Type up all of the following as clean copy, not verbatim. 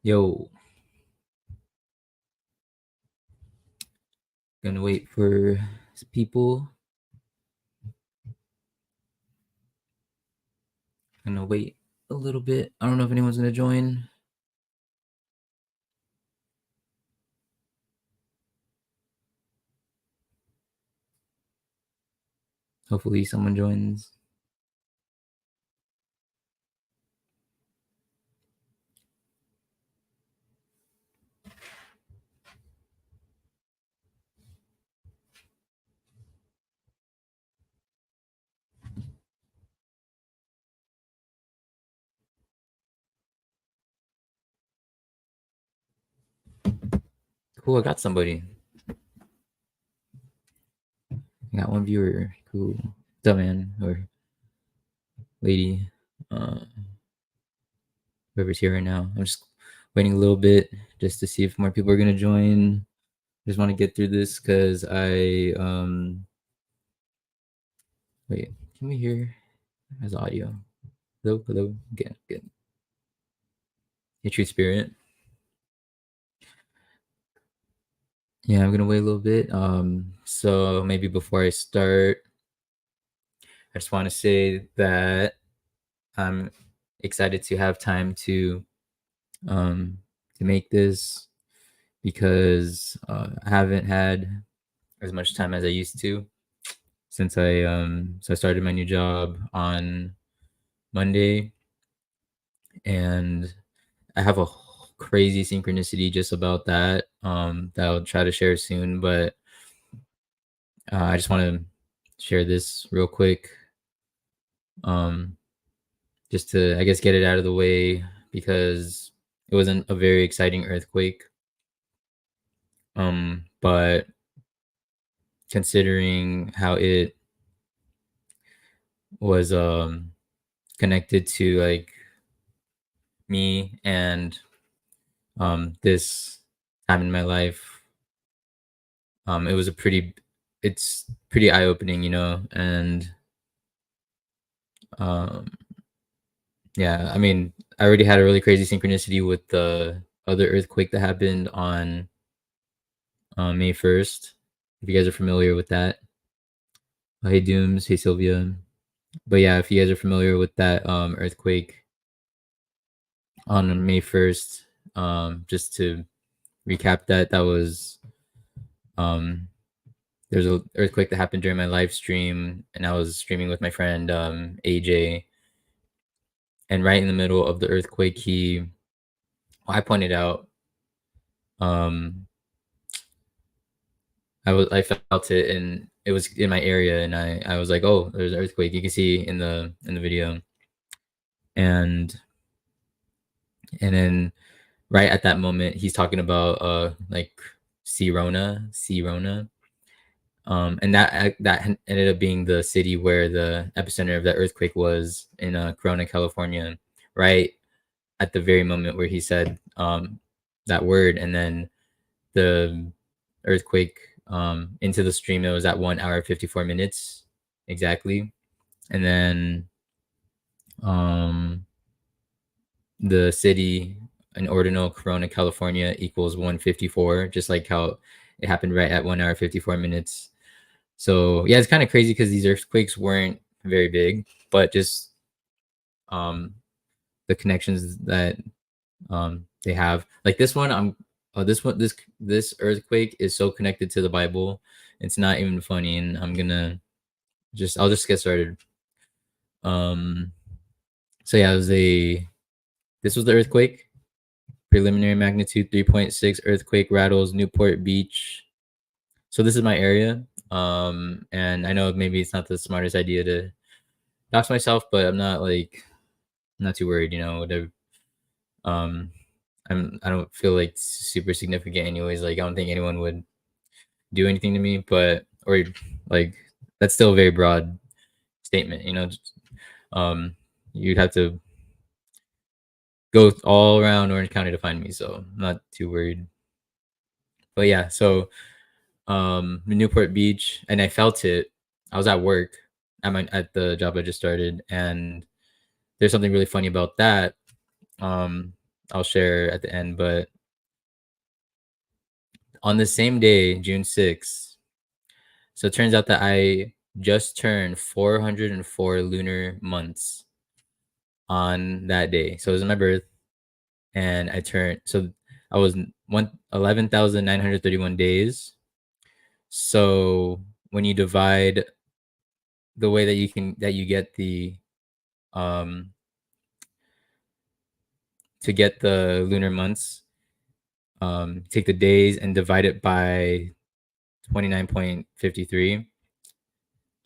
Yo, gonna wait for people. Gonna wait a little bit. I don't know if anyone's gonna join. Hopefully, someone joins. Cool, I got somebody. I got one viewer. Cool. What's up, man? Or lady. Uh, Whoever's here right now. I'm just waiting a little bit just to see if more people are gonna join. Just want to get through this because wait, can we hear as audio? Hello. Good. Hey, True Spirit. Yeah, I'm gonna wait a little bit. So maybe before I start, I just want to say that I'm excited to have time to make this because I haven't had as much time as I used to since I started my new job on Monday, and I have a crazy synchronicity just about that that I'll try to share soon. But I just want to share this real quick, um, just to I guess get it out of the way because it wasn't a very exciting earthquake. But considering how it was connected to like me and this time in my life, it was it's pretty eye opening, and um, yeah, I mean, I already had a really crazy synchronicity with the other earthquake that happened on May 1st. If you guys are familiar with that. Oh, hey Dooms, hey Sylvia. But yeah, if you guys are familiar with that earthquake on May 1st, just to recap that was um there's a earthquake that happened during my live stream, and I was streaming with my friend AJ, and right in the middle of the earthquake I pointed out, um I felt it, and it was in my area, and I was like, oh, there's an earthquake. You can see in the video, and then right at that moment he's talking about like Rona, and that ended up being the city where the epicenter of that earthquake was in Corona, California, right at the very moment where he said that word. And then the earthquake into the stream, it was at 1 hour 54 minutes exactly. And then um the city in Ordinal, Corona, California equals 154, just like how it happened right at 1 hour 54 minutes. So yeah, it's kind of crazy because these earthquakes weren't very big, but just um the connections that they have. Like this one, this earthquake is so connected to the Bible. It's not even funny, and I'll just get started. Um so yeah, this was the earthquake. Preliminary magnitude 3.6 earthquake rattles Newport Beach. So this is my area. And I know maybe it's not the smartest idea to dox myself, but I'm not too worried, whatever. Um I don't feel like super significant anyways. Like I don't think anyone would do anything to me, but or like that's still a very broad statement. Um you'd have to go all around Orange County to find me, so I'm not too worried. But yeah, so Newport Beach, and I felt it. I was at work at the job I just started, and there's something really funny about that. I'll share at the end. But on the same day, June 6th, so it turns out that I just turned 404 lunar months on that day. So it was my birth, and I was 11,931 days. So when you divide the way that you get the um to get the lunar months, take the days and divide it by 29.53,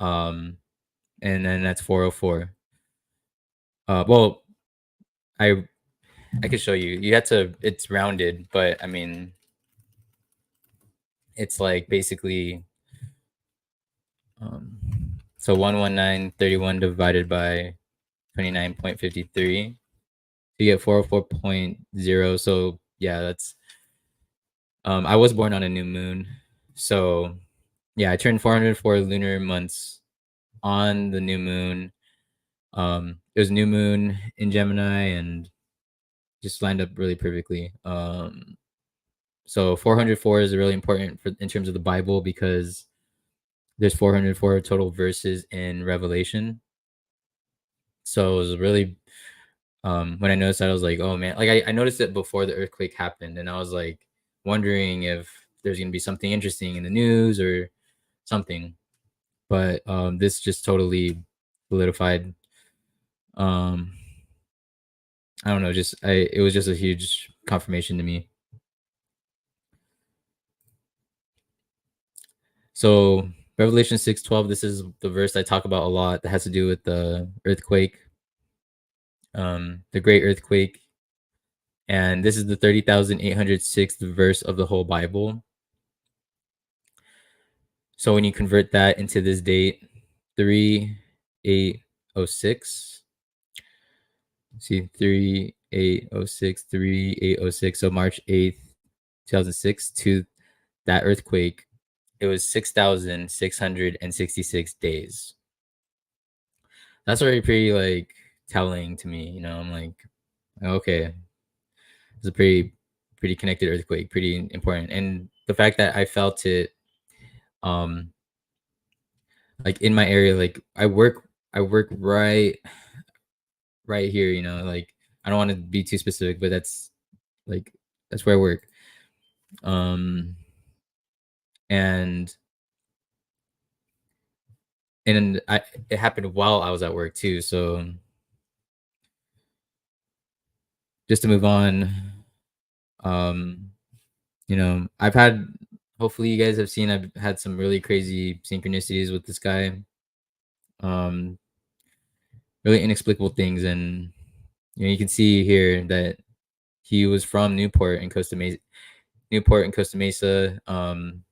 um and then that's 404. Well, I I could show you. You have to. It's rounded, but I mean, it's like basically um, so 119.31 divided by 29.53. You get 404.0. So yeah, that's I was born on a new moon. So yeah, I turned 404 lunar months on the new moon. It was new moon in Gemini and just lined up really perfectly. So 404 is really important for in terms of the Bible because there's 404 total verses in Revelation. So it was really when I noticed that I was like, oh man, like I noticed it before the earthquake happened, and I was like wondering if there's gonna be something interesting in the news or something. But this just totally solidified. Um, I don't know, just I it was just a huge confirmation to me. So Revelation 6:12, this is the verse I talk about a lot that has to do with the earthquake, the great earthquake. And this is the 30,806th verse of the whole Bible. So when you convert that into this date, 3806, see 3806, 3806. So March 8th, 2006 to that earthquake, it was 6,666 days. That's already pretty like telling to me, I'm like, okay, it's a pretty connected earthquake, pretty important. And the fact that I felt it um like in my area, like I work right here, like I don't want to be too specific, but like that's where I work. Um and and I it happened while I was at work too. So just to move on, um, I've had hopefully you guys have seen I've had some really crazy synchronicities with this guy. Um really inexplicable things, and you can see here that he was from Newport and Costa Mesa.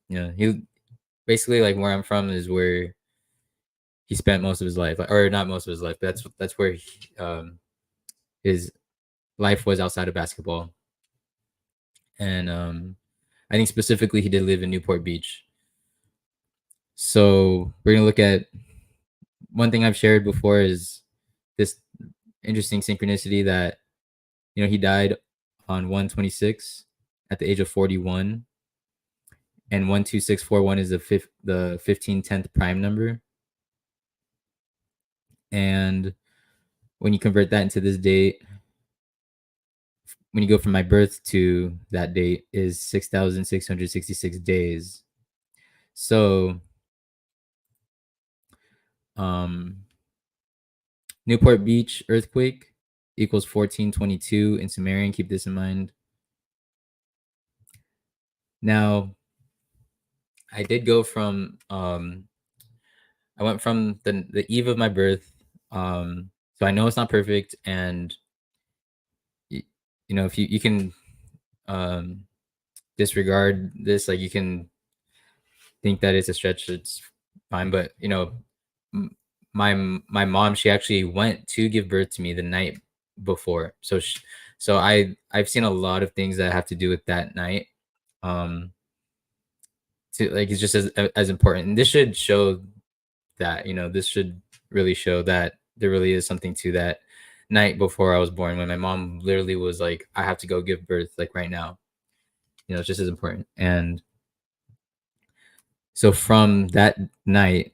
He basically like where I'm from is where he spent most of his life, or not most of his life, but that's where his life was outside of basketball. And I think specifically he did live in Newport Beach. So we're gonna look at one thing I've shared before is this interesting synchronicity that he died on 126 at the age of 41, and 12641 is the 1510th prime number. And when you convert that into this date, when you go from my birth to that date is 6,666 days. So um Newport Beach earthquake equals 1422 in Sumerian. Keep this in mind. Now, I did go from I went from the eve of my birth. So I know it's not perfect, and if you can um disregard this, like you can think that it's a stretch, it's fine. But m- my mom, she actually went to give birth to me the night before. So I've seen a lot of things that have to do with that night. Um, to like it's just as important. And this should show that this should really show that there really is something to that night before I was born, when my mom literally was like, I have to go give birth like right now. It's just as important. And so from that night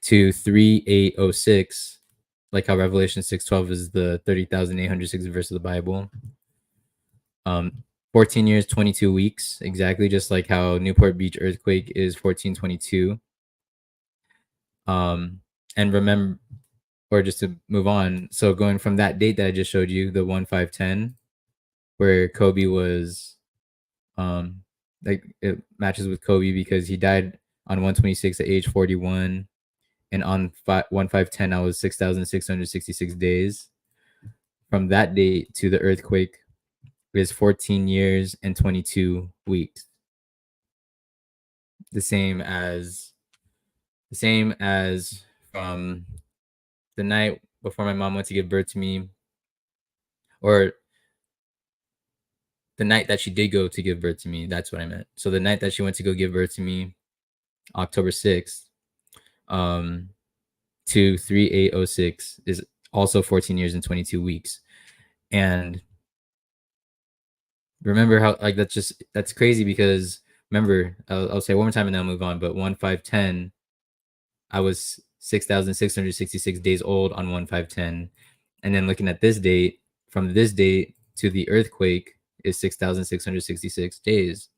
to 3806, like how Revelation 6:12 is the 30,806 verse of the Bible. 14 years, 22 weeks, exactly, just like how Newport Beach earthquake is 1422. And remember, or just to move on, so going from that date that I just showed you, the 1510, where Kobe was, like it matches with Kobe because he died on 126 at age 41, and on 1510 I was 6,666 days. From that date to the earthquake is 14 years and 22 weeks. The same as from the night before my mom went to give birth to me, or the night that she did go to give birth to me. That's what I meant. So the night that she went to go give birth to me, October 6th, to 3806 is also 14 years and 22 weeks. And remember how, like, that's crazy because remember, I'll say it one more time and then I'll move on. But 1510, I was 6,666 days old on 1510. And then looking at this date, from this date to the earthquake is 6,666 days.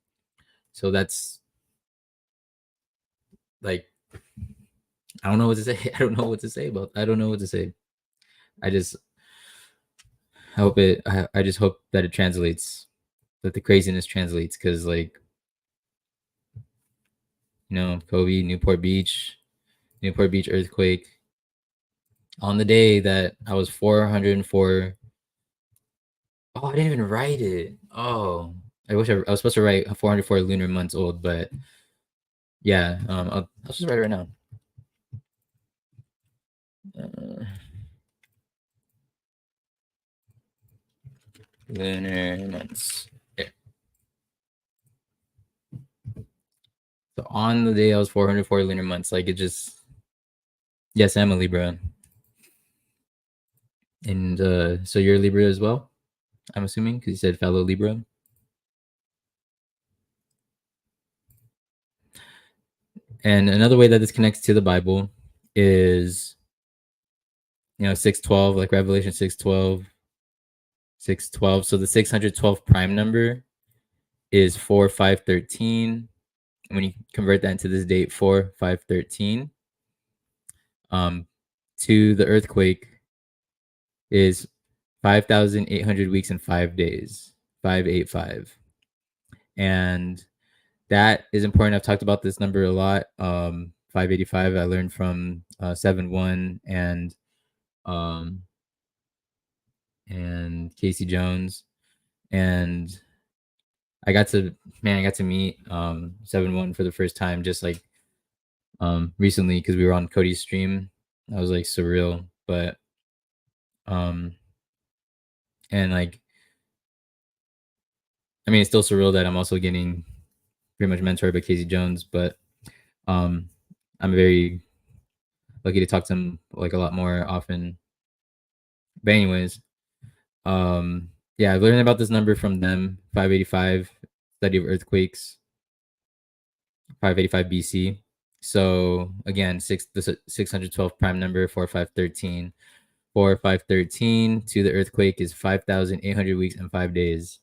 So that's like, I don't know what to say. I don't know what to say about. I don't know what to say. I just hope it. I just hope that it translates, that the craziness translates, because like, Kobe, Newport Beach earthquake. On the day that I was 404. Oh, I didn't even write it. Oh, I wish I was supposed to write 404 lunar months old, but yeah, I'll just write it right now. Lunar months. There. So on the day I was 404 lunar months, like it just, yes, I'm a Libra. And so you're a Libra as well, I'm assuming, because you said fellow Libra. And another way that this connects to the Bible is, 612, like Revelation 612, 612. So the 612 prime number is 4513. And when you convert that into this date, 4513, to the earthquake is 5,800 weeks and 5 days, 585. And that is important. I've talked about this number a lot. 585, I learned from 7-1 and Casey Jones. And I got to meet 7-1 for the first time, just like recently, because we were on Cody's stream. That was like surreal. But and like, I mean, it's still surreal that I'm also getting pretty much mentored by Casey Jones, but I'm very lucky to talk to him like a lot more often. But anyways, yeah, I've learned about this number from them, 585, study of earthquakes, 585 BC. So again, the 612 prime number, 4513. 4513 to the earthquake is 5,800 weeks and 5 days.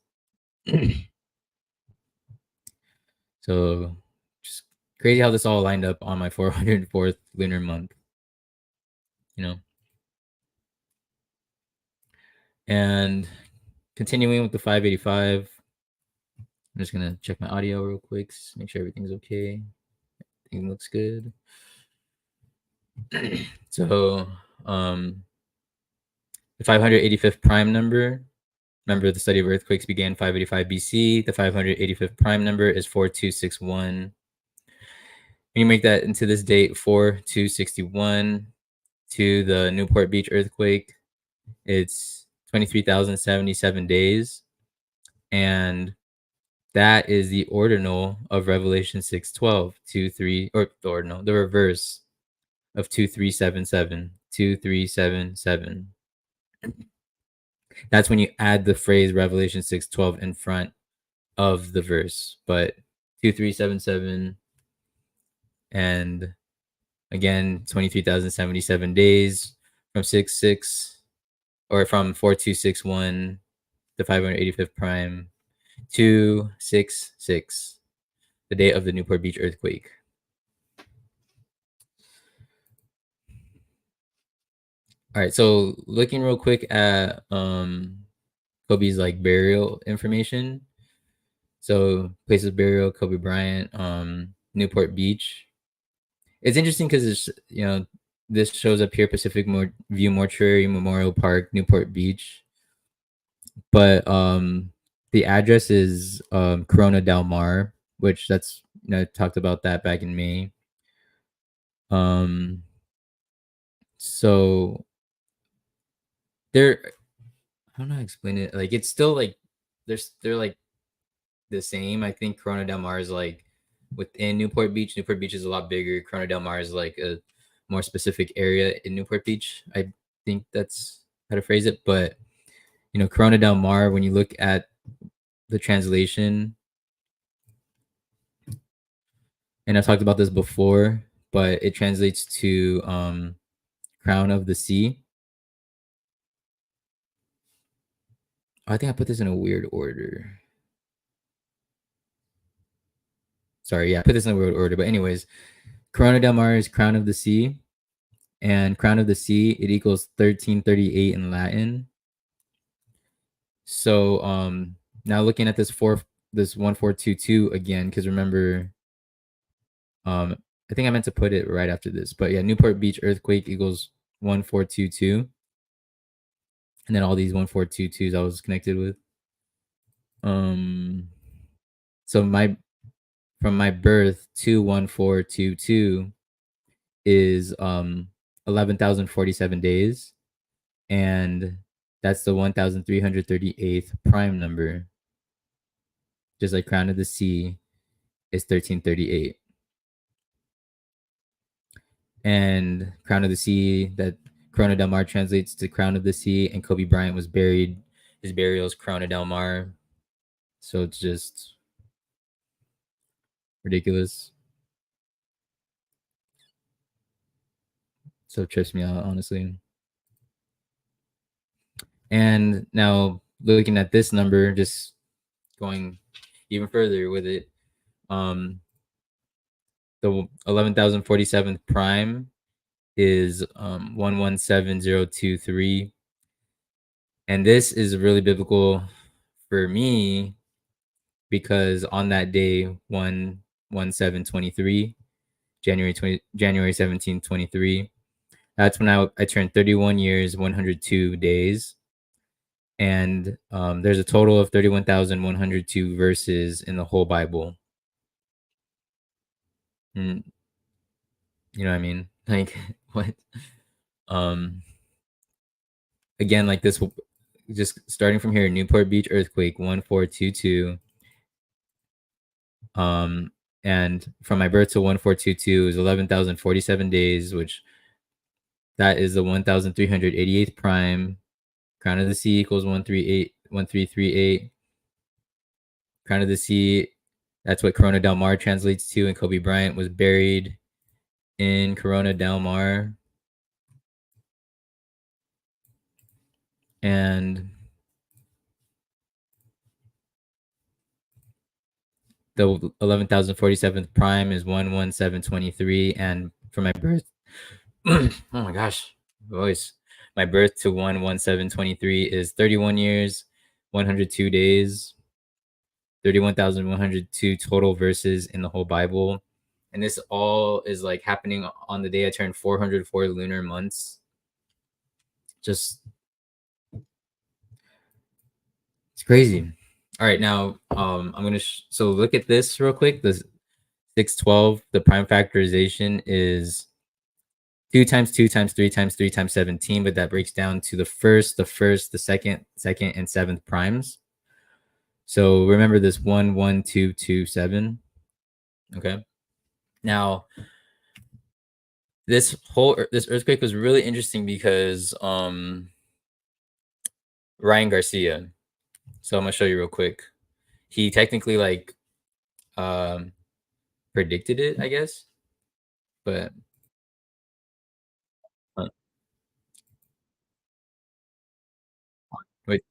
So just crazy how this all lined up on my 404th lunar month, And continuing with the 585, I'm just going to check my audio real quick, make sure everything's okay. Everything looks good. So, the 585th prime number, remember the study of earthquakes began 585 BC. The 585th prime number is 4261. When you make that into this date, 4261, to the Newport Beach earthquake, it's 23,077 days. And that is the ordinal of Revelation 6:12, 2-3, or the ordinal, the reverse of 2377, 2377. That's when you add the phrase Revelation 6:12 in front of the verse. But 2377 and again 23,077 days from 6 6 or from 4261 the 585th prime to 6 6, the day of the Newport Beach earthquake. All right, so looking real quick at Kobe's like burial information. So place of burial, Kobe Bryant, Newport Beach. It's interesting because it's this shows up here Pacific View Mortuary Memorial Park, Newport Beach, but the address is Corona Del Mar, which that's talked about that back in May. So they're I don't know how to explain it. Like it's still like they're like the same. I think Corona Del Mar is like within Newport Beach. Newport Beach is a lot bigger. Corona Del Mar is like a more specific area in Newport Beach. I think that's how to phrase it. But Corona Del Mar, when you look at the translation, and I've talked about this before, but it translates to crown of the sea. I think I put this in a weird order. Sorry, yeah, I put this in a weird order. But anyways, Corona Del Mar is crown of the sea, and crown of the sea it equals 1338 in Latin. So now looking at this 1422 again, because remember, I think I meant to put it right after this, but yeah, Newport Beach earthquake equals 1422, and then all these 1422s I was connected with. So from my birth to 1422 is 11,047 days, and that's the 1,338th prime number. Just like crown of the sea is 1338. And crown of the sea, that Corona Del Mar translates to crown of the sea, and Kobe Bryant was buried. His burial is Corona Del Mar. So it's just ridiculous. So it trips me out, honestly. And now looking at this number, just going even further with it, the 11,047th prime is 117023, and this is really biblical for me because on that day 1/17/23, January 17, 23, that's when I turned 31 years 102 days, and there's a total of 31,102 verses in the whole Bible. And you know what I mean? Like what? Um Again, like this, just starting from here, Newport Beach earthquake 1422. And from my birth to 1422 is 11,047 days, which that is the 1,388th prime. Crown of the sea equals 1338. Crown of the sea, that's what Corona Del Mar translates to, and Kobe Bryant was buried in Corona Del Mar. And the 11,047th prime is 1/17/23, and for my birth, oh my gosh, voice. My birth to 1/17/23 is 31 years, 102 days, 31,102 total verses in the whole Bible. And this all is like happening on the day I turned 404 lunar months. Just it's crazy. All right, now I'm gonna so look at this real quick. The 612, the prime factorization is 2 times 2 times 3 times 3 times 17, but that breaks down to the first, the second, and seventh primes. So remember this 1 1 2 2 7. Okay. Now this earthquake was really interesting because Ryan Garcia. So I'm gonna show you real quick. He technically like um predicted it, I guess. But uh, wait.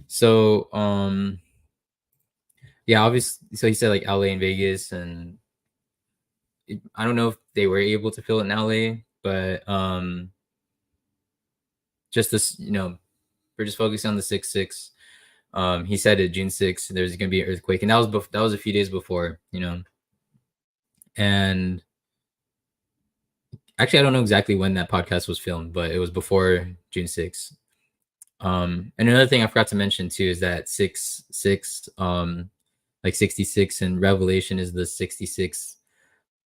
So yeah, obviously. So he said like LA and Vegas, and I don't know if they were able to fill it in LA, but just this, we're just focusing on the 6-6. He said it June 6th. There's gonna be an earthquake, and that was a few days before, And actually, I don't know exactly when that podcast was filmed, but it was before June 6th. And another thing I forgot to mention too is that 6-6, like 66, and Revelation is the 66th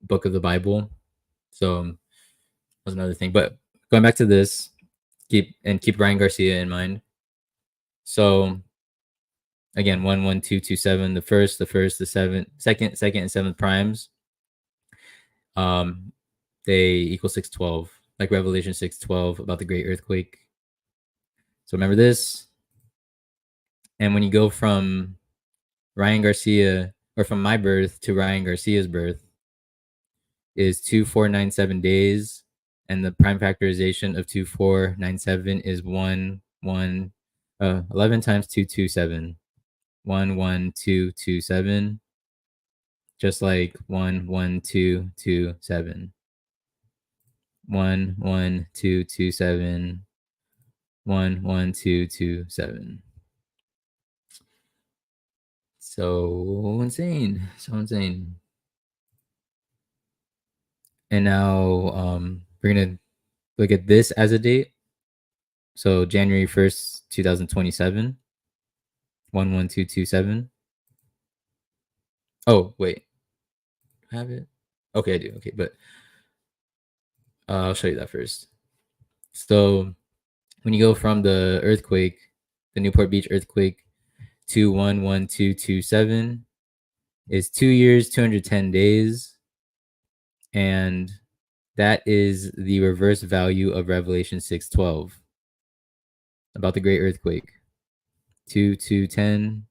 book of the Bible. So that was another thing. But going back to this, keep Ryan Garcia in mind. So again, 1 1 2 2 7, the seventh, second, and seventh primes, um, they equal 612, like Revelation 612 about the great earthquake. So remember this. And when you go from Ryan Garcia, or from my birth to Ryan Garcia's birth, is 2497 days, and the prime factorization of 2497 is 11 times 227, 11227, just like 11227, 11227, 11227. So insane, so insane. And now we're gonna look at this as a date. So January 1st, 2027, 11227. Oh, wait. Have it? Okay, I do. Okay, but I'll show you that first. So when you go from the earthquake, the Newport Beach earthquake, to 11227, is 2 years, 210 days. And that is the reverse value of Revelation 6:12 about the great earthquake. 2 2 10,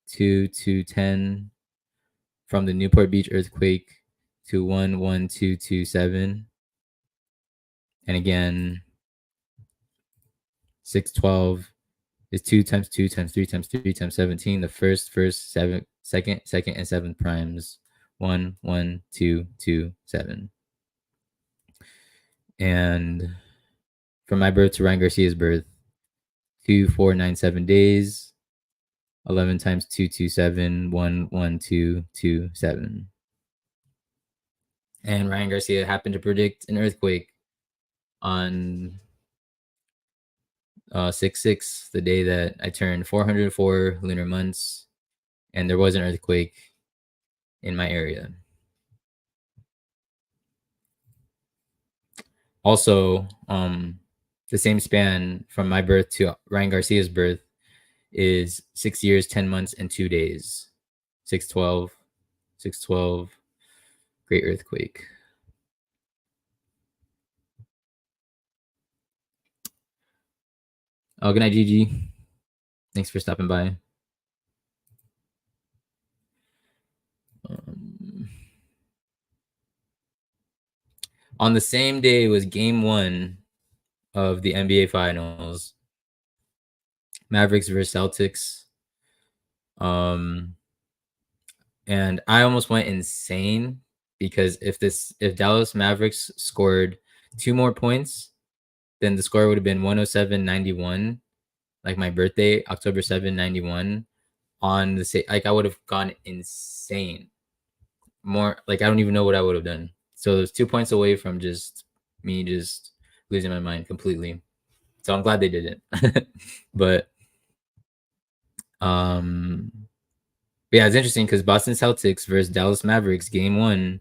2 2 10, from the Newport Beach earthquake to 11227. And again, 612 is 2 times 2 times 3 times 3 times 17. The first, second, and seventh primes. 11227. And from my birth to Ryan Garcia's birth, 2497 days. 11 times 227, 11227. And Ryan Garcia happened to predict an earthquake on 6/6, the day that I turned 404 lunar months, and there was an earthquake in my area. Also, the same span from my birth to Ryan Garcia's birth is 6 years, 10 months, and 2 days. 612, 612, great earthquake. Oh, good night, Gigi. Thanks for stopping by. Um, on the same day was game 1 of the NBA Finals, Mavericks versus Celtics. And I almost went insane because if Dallas Mavericks scored 2 more points, then the score would have been 107-91, like my birthday, October 7, 91. On the say, like I would have gone insane. More like I don't even know what I would have done. So it was 2 points away from just me just losing my mind completely. So I'm glad they did it. But um yeah, it's interesting because Boston Celtics versus Dallas Mavericks game 1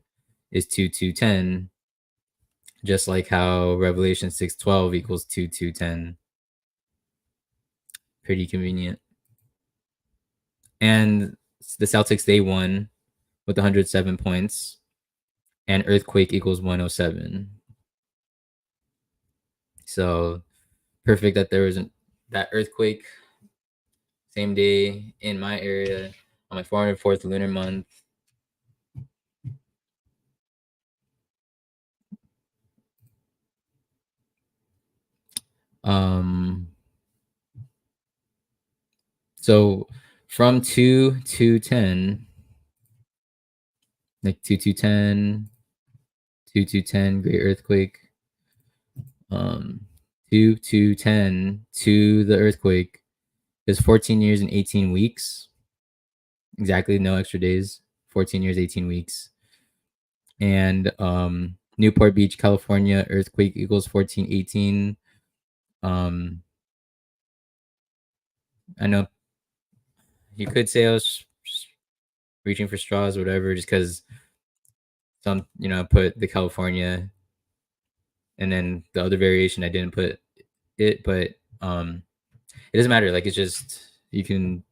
is 2-2-10, just like how Revelation 6:12 equals 2-2-10. pretty convenient. And the Celtics, they won with 107 points, and earthquake equals 107. So perfect that there wasn't that earthquake same day in my area on my 404th lunar month. Um, so from 2 to 10, like 2 to 10, 2 to 10, great earthquake. 2 to 10 to the earthquake is 14 years and 18 weeks. Exactly, no extra days. 14 years, 18 weeks. And Newport Beach, California, earthquake equals 1418. I know you could say I was reaching for straws or whatever, just because some, put the California, and then the other variation I didn't put it, but it doesn't matter. Like, it's just, you can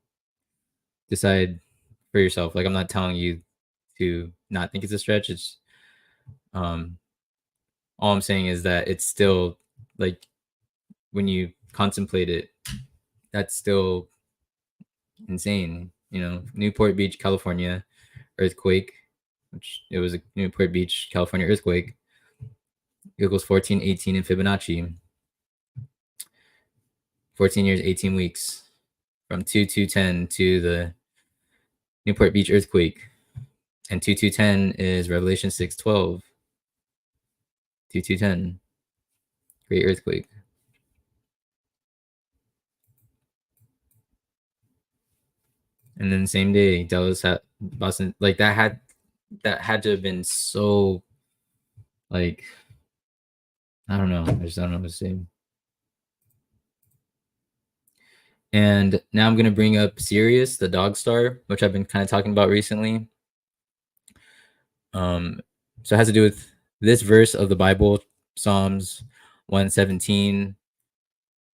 decide for yourself. Like, I'm not telling you to not think it's a stretch. It's um all I'm saying is that it's still, like, when you contemplate it, that's still insane. Newport Beach, California, earthquake, which it was a Newport Beach, California earthquake, equals 1418 in Fibonacci. 14 years, 18 weeks, from 2210 to the Newport Beach earthquake. And 2210 is Revelation 6:12. 2210, great earthquake. And then same day, Dallas had Boston. Like, that had to have been so, like, I don't know. I just don't know what to say. And now I'm gonna bring up Sirius, the dog star, which I've been kind of talking about recently. So it has to do with this verse of the Bible, Psalms 117.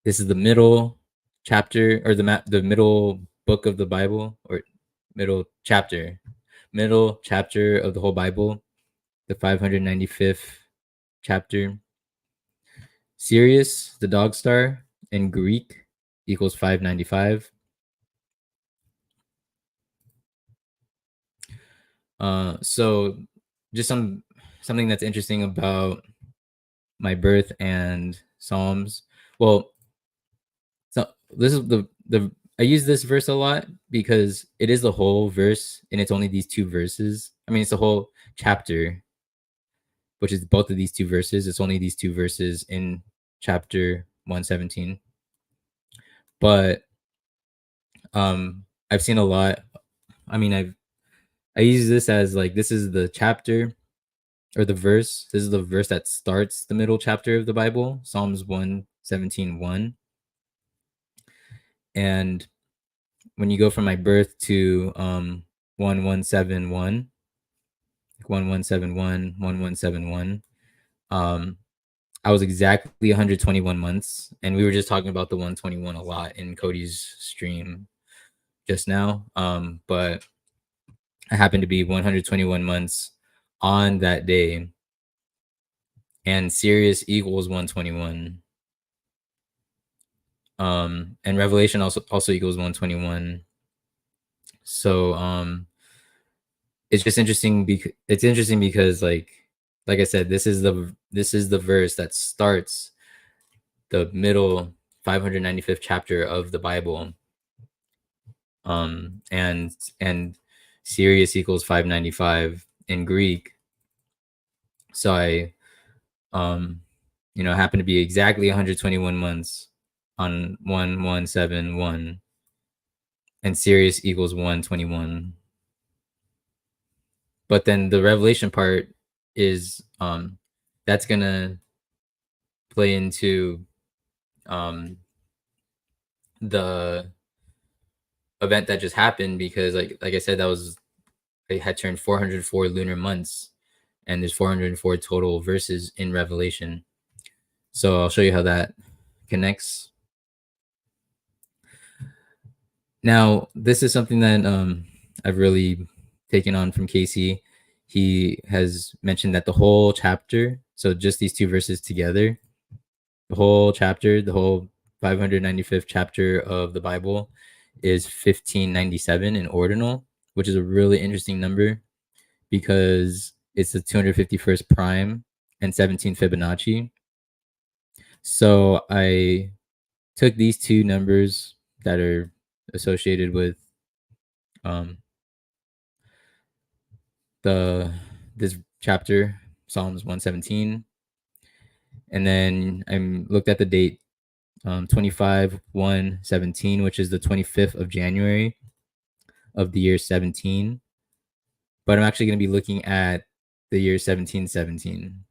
This is the middle chapter, or the middle book of the Bible, or middle chapter of the whole Bible, the 595th chapter. Sirius, the dog star, in Greek equals 595. So just something that's interesting about my birth and Psalms. Well, so this is the I use this verse a lot because it is the whole verse, and it's only these two verses. I mean, it's the whole chapter, which is both of these two verses. It's only these two verses in chapter 117. But I've seen a lot. I mean, I use this as, like, this is the chapter, or the verse. This is the verse that starts the middle chapter of the Bible, Psalms 117:1. And when you go from my birth to 1171, 1171, 1171, I was exactly 121 months. And we were just talking about the 121 a lot in Cody's stream just now. But I happened to be 121 months on that day, and Sirius equals 121. And Revelation also equals 121. So it's just interesting because, like I said, this is the verse that starts the middle 595th chapter of the Bible. And Sirius equals 595 in Greek. So I happen to be exactly 121 months on 1171, and Sirius equals 121. But then the Revelation part is that's gonna play into the event that just happened, because, like I said, I had turned 404 lunar months, and there's 404 total verses in Revelation. So I'll show you how that connects. Now, this is something that I've really taken on from Casey. He has mentioned that the whole chapter, so just these two verses together, the whole chapter, the whole 595th chapter of the Bible is 1597 in ordinal, which is a really interesting number because it's the 251st prime and 17 Fibonacci. So I took these two numbers that are associated with um, the this chapter, Psalms 117, and then I looked at the date 25/1/17, which is the 25th of January of the year 17. But I'm actually going to be looking at the year 1717.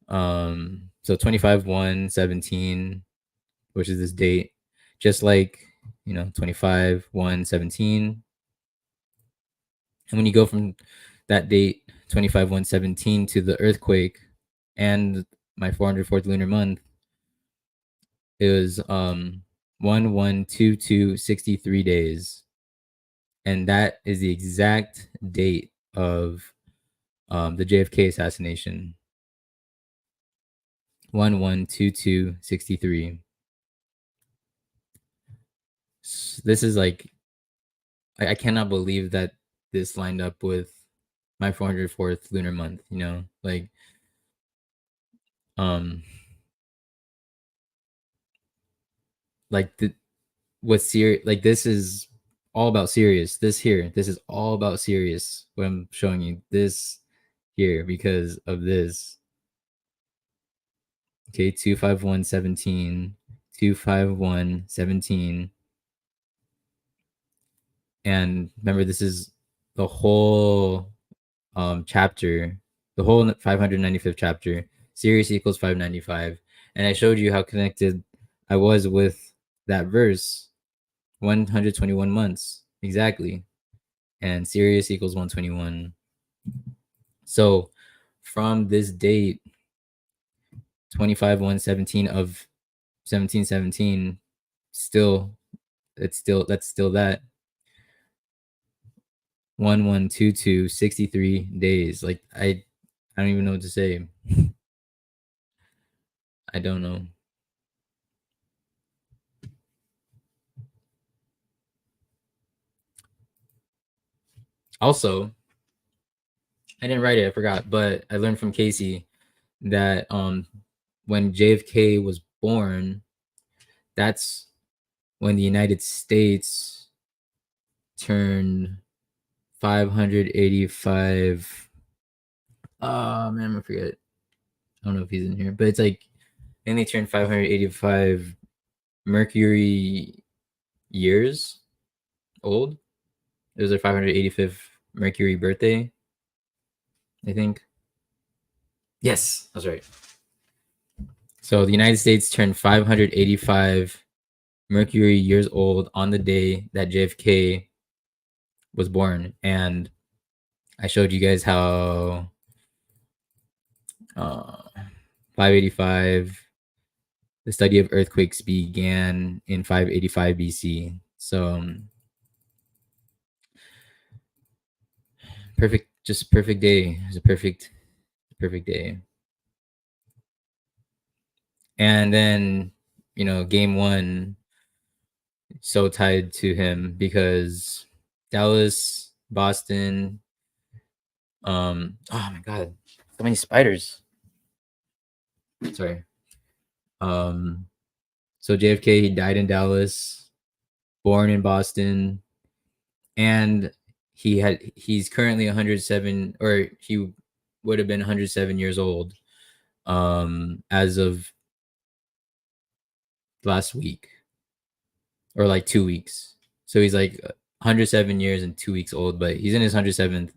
So 25/1/17, which is this date, just like 25/1/17. And when you go from that date, 25/1/17, to the earthquake and my 404th lunar month, it was 1/1/22/63 days. And that is the exact date of the JFK assassination. 1/1/22/63. This is like I cannot believe that this lined up with my 404th lunar month, um like the what's serious, like this is all about Sirius. This is all about Sirius. What I'm showing you this here because of this. Okay, 25117, 25117. And remember, this is the whole chapter, the whole 595th chapter. Sirius equals 595. And I showed you how connected I was with that verse, 121 months exactly. And Sirius equals 121. So from this date, 25/1/17 of 1717, still that's still that 1/1/22/63 days. Like I don't even know what to say. I don't know. Also, I didn't write it, I forgot, but I learned from Casey that when JFK was born, that's when the United States turned 585. Oh man, I forget. I don't know if he's in here, but it's like I think they turned 585 Mercury years old. It was their 585th Mercury birthday, I think. Yes, that's right. So the United States turned 585 Mercury years old on the day that JFK was born. And I showed you guys how 585, the study of earthquakes began in 585 BC. So perfect, just perfect day. It was a perfect day. And then, game one, so tied to him because Dallas, Boston, oh my god, so many spiders. Sorry. Um, so JFK, he died in Dallas, born in Boston, and he's currently 107, or he would have been 107 years old as of last week, or like 2 weeks. So he's like 107 years and 2 weeks old, but he's in his 107th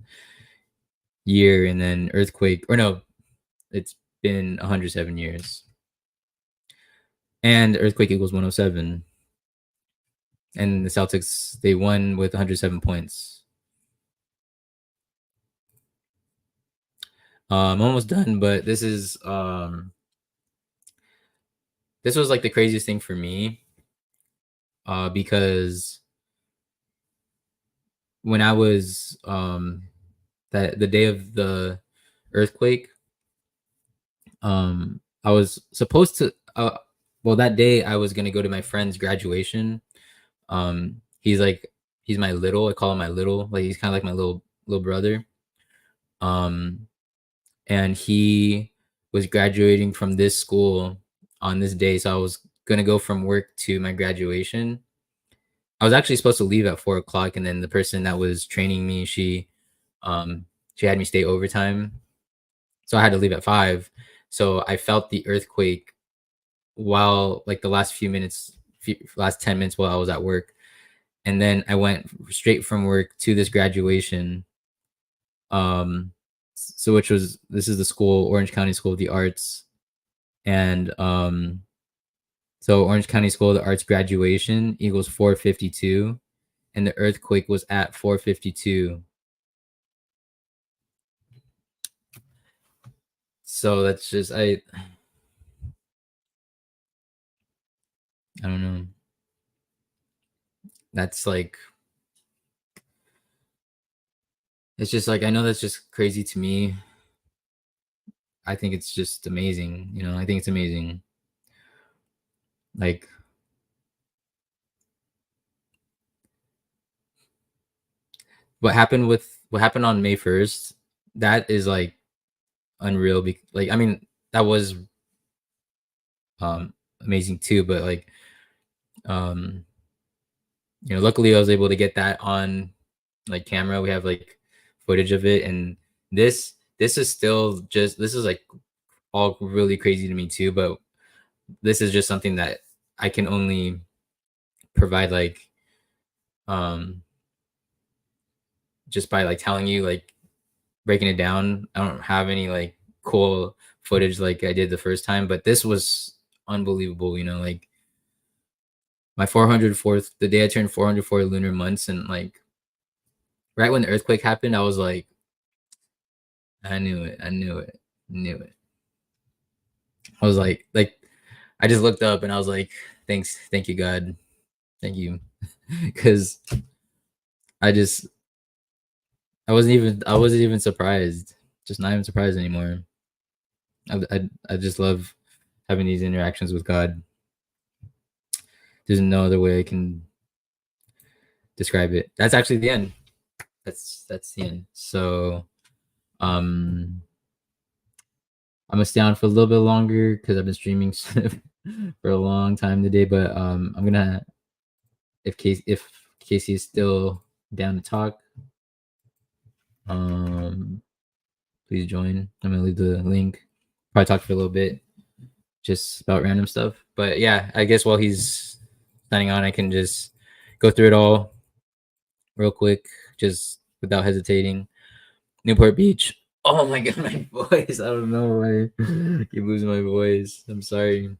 year, and then earthquake, or no, it's been 107 years. And earthquake equals 107. And the Celtics, they won with 107 points. I'm almost done, but this was like the craziest thing for me because when I was that the day of the earthquake, I was supposed to well, that day I was gonna go to my friend's graduation. He's like he's my little, I call him my little, like he's kind of like my little brother. Um, and he was graduating from this school on this day, so I was gonna go from work to my graduation. I was actually supposed to leave at 4 o'clock, and then the person that was training me, um, she had me stay overtime, so I had to leave at 5. So I felt the earthquake while like the last few minutes, last 10 minutes while I was at work, and then I went straight from work to this graduation. So which was this is the school, Orange County School of the Arts, and so Orange County School of the Arts graduation equals 4:52, and the earthquake was at 4:52. So that's just I don't know. That's like it's just like I know that's just crazy to me. I think it's just amazing, you know. I think it's amazing. Like what happened on May 1st, that is like unreal. Like I mean, that was amazing too, but like um luckily I was able to get that on like camera. We have like footage of it, and this is still just this is like all really crazy to me too, but this is just something that I can only provide like um just by like telling you, like breaking it down. I don't have any like cool footage like I did the first time, but this was unbelievable, like my 404th, the day I turned 404 lunar months, and like right when the earthquake happened, I was like, I knew it, knew it. I was like I just looked up and I was like, thank you, God, thank you, because I just I wasn't even surprised, just not even surprised anymore. I just love having these interactions with God. There's no other way I can describe it. That's actually the end. That's the end. So um I'm gonna stay on for a little bit longer because I've been streaming for a long time today. But I'm gonna if Casey is still down to talk, um please join. I'm gonna leave the link. Probably talk for a little bit, just about random stuff. But yeah, I guess while he's signing on, I can just go through it all real quick, just without hesitating. Newport Beach. Oh my god, my voice. I don't know why I keep losing my voice. I'm sorry.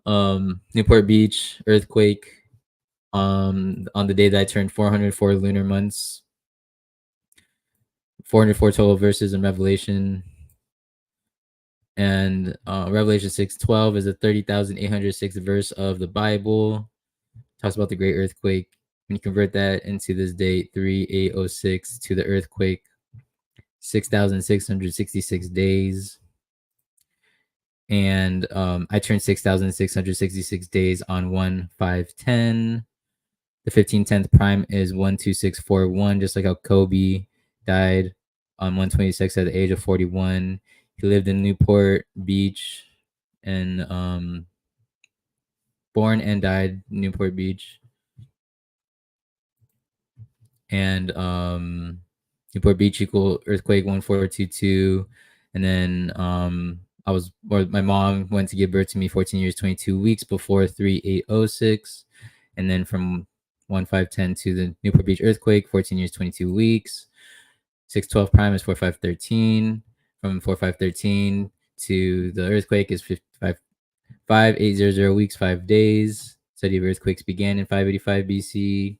Newport Beach earthquake. On the day that I turned 404 lunar months, 404 total verses in Revelation, and Revelation 6:12 is the 30,806th verse of the Bible. Talks about the great earthquake. When you convert that into this date, 3806 to the earthquake, 6,666 days. And I turned 6,666 days on 1/5/10. The 15/10 prime is 12641, just like how Kobe died on 126 at the age of 41. He lived in Newport Beach, and born and died Newport Beach. And Newport Beach equal earthquake 1422. And then my mom went to give birth to me 14 years 22 weeks before 3806. And then from 1/5/10 to the Newport Beach earthquake, 14 years 22 weeks. 612 prime is 4513. From 4513 to the earthquake is 5800 weeks, 5 days. Study of earthquakes began in 585 BC.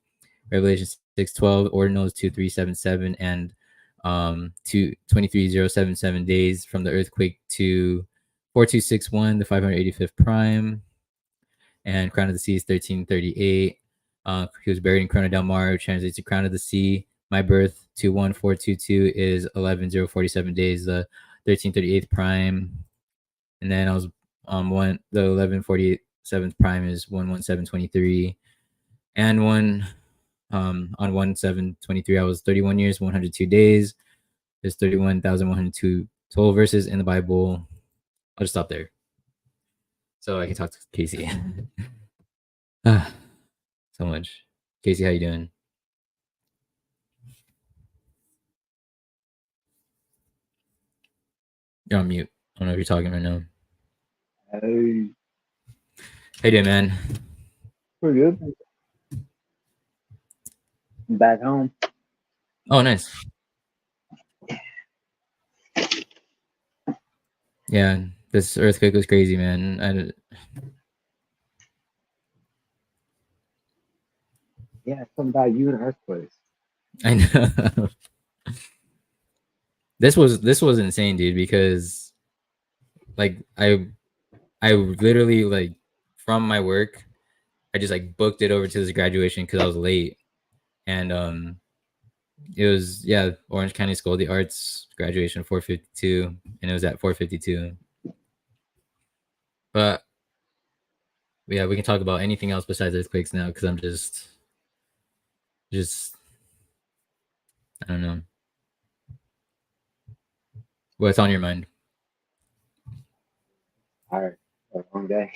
Revelation 6:12, ordinals 2377, and 23077 days from the earthquake to 4261, the 585th prime. and Crown of the Sea is 1338. He was buried in Corona del Mar, which translates to Crown of the Sea. My birth, 21422, is 11047 days, the 1338th prime. And then I was the 1147th prime is 11723. And on 1723, I was 31 years, 102 days. There's 31,102 total verses in the Bible. I'll just stop there so I can talk to Casey. Ah, so much. Casey, how you doing? You're on mute. I don't know if you're talking right now. Hey, How you doing, man? pretty good. I'm back home. Oh, nice. Yeah, this earthquake was crazy, man. Yeah, something about you and earthquakes. I know. This was insane, dude, because like I literally like from my work, I just like booked it over to this graduation because I was late. And it was, yeah, Orange County School of the Arts graduation 452, and it was at 452. But yeah, we can talk about anything else besides earthquakes now because I'm just I don't know. What's on your mind? All right, a long day.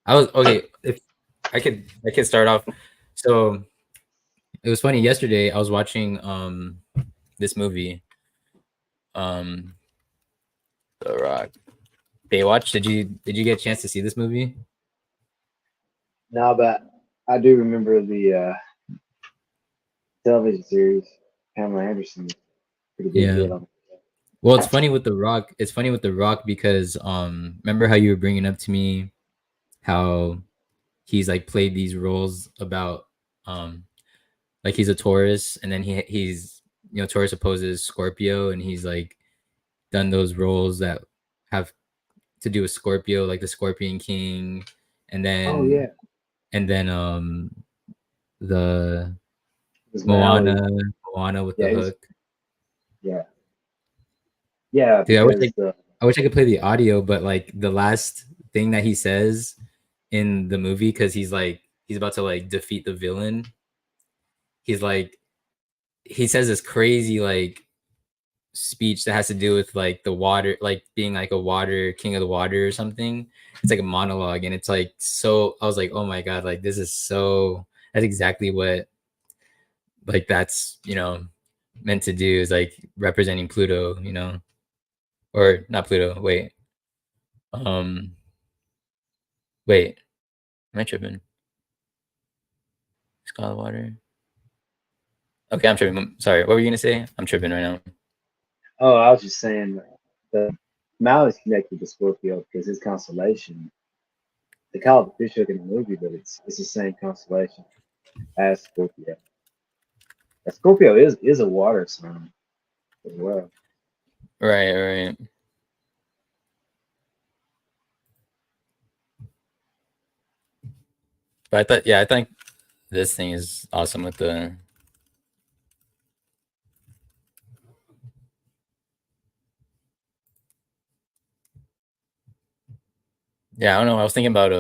I was okay. If I could start off. So it was funny. Yesterday, I was watching this movie, um, The Rock. Baywatch. Did you get a chance to see this movie? No, but I do remember the television series. Pamela Anderson, pretty big Yeah. hit on. Well, it's funny with The Rock. It's funny with The Rock because remember how you were bringing up to me how he's like played these roles about um like he's a Taurus, and then he's Taurus opposes Scorpio, and he's like done those roles that have to do with Scorpio, like the Scorpion King, and Oh then yeah, the his Moana, Maui. Moana with the Yeah, he's hook. yeah, yeah. Dude, Because the I wish I could play the audio, but like the last thing that he says in the movie, because he's about to like defeat the villain. He's like he says this crazy like speech that has to do with like the water, like being like a water king of the water or something. It's like a monologue, and it's like so. I was like, oh my god, like this is so. That's exactly what like that's meant to do is like representing Pluto, or not Pluto. Um, wait, am I tripping? Scarlet water. Okay, I'm tripping. Sorry, what were you gonna say? I'm tripping right now. oh, I was just saying the Maui is connected to Scorpio because his constellation. They call it the fish hook in the movie, but it's the same constellation as Scorpio. And Scorpio is a water sign as well. Right, right. But I thought, yeah, I think this thing is awesome with the. Yeah, I don't know. I was thinking about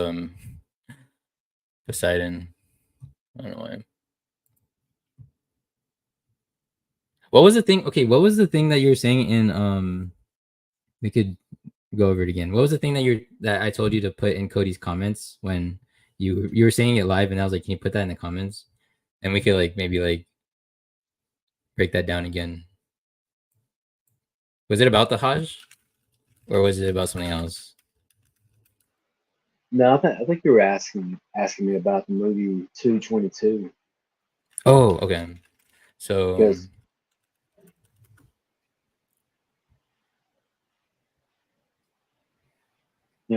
Poseidon. I don't know why. What was the thing? Okay, what was the thing that you were saying in we could go over it again. What was the thing that I told you to put in Cody's comments when you were saying it live, and I was like, can you put that in the comments? And we could like maybe like break that down again. Was it about the Hajj, or was it about something else? No, I think you were asking me about the movie 222 Oh, okay. So because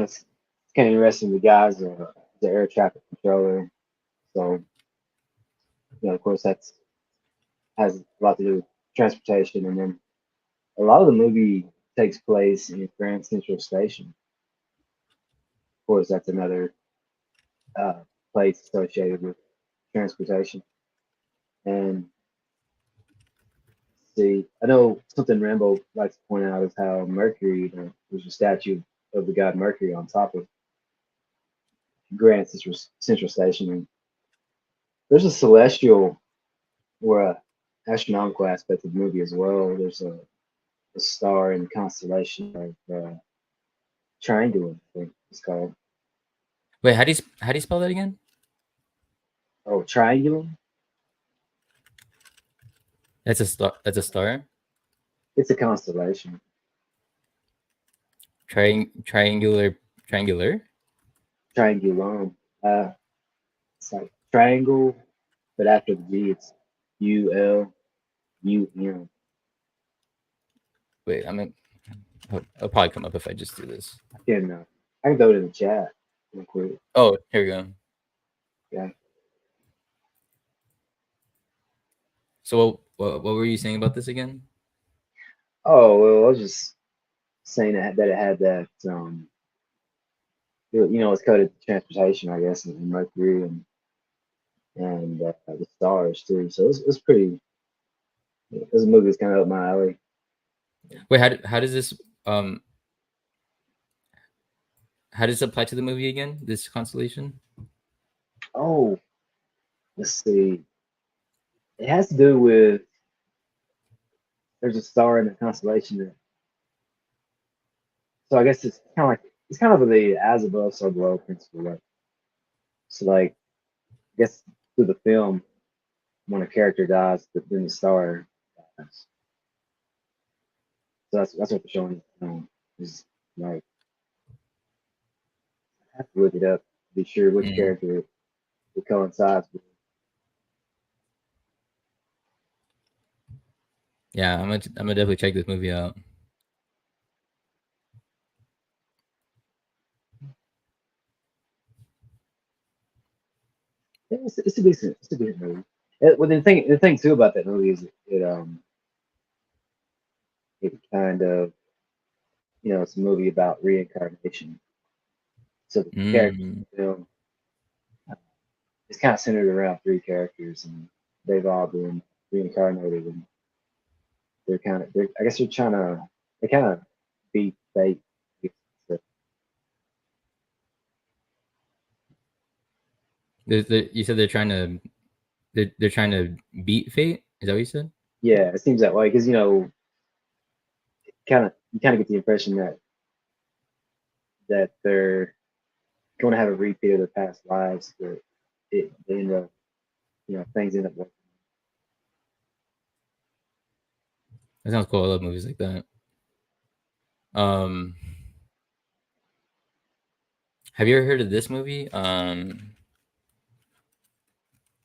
it's kind of interesting. The guy's the air traffic controller, so of course that's has a lot to do with transportation, and then a lot of the movie takes place in Grand Central Station. course, that's another uh, place associated with transportation. And see, I know something Rambo likes to point out is how Mercury, there's a statue of the god Mercury on top of Grant Central Station. And there's a celestial or a astronomical aspect of the movie as well. There's a star in the constellation of Triangle, I think it's called. Wait, how do you spell that again? Oh, Triangulum? That's a star. That's a star. It's a constellation. Triangular. Triangular. Triangulum. It's like triangle, but after the G, it's ULUM. Wait, it'll probably come up if I just do this. I can throw it in the chat real quick. Oh, here we go. Yeah. So what were you saying about this again? Oh well, I was just saying that it had that it's coded to transportation, I guess, and Mercury and the stars too. So it was pretty. It was a movie that's kind of up my alley. Wait, how does this how does it apply to the movie again? This constellation? Oh, let's see. It has to do with there's a star in the constellation that. So I guess it's kind of the as above, so below principle. Like, so like I guess through the film, when a character dies, then the star dies. So that's what they're showing. Is like I have to look it up to be sure which Mm. character it coincides with. Yeah, I'm gonna definitely check this movie out. Yeah, it's a decent movie. Well, the thing too about that movie is it kind of it's a movie about reincarnation. So the characters Mm. in the film it's kind of centered around three characters, and they've all been reincarnated, and I guess they're trying to they kind of beat fate. So, You said they're trying to beat fate. Is that what you said? yeah, it seems that way because you kind of get the impression that they're going to have a repeat of their past lives, but they end up things end up working. That sounds cool. I love movies like that. Um, have you ever heard of this movie? The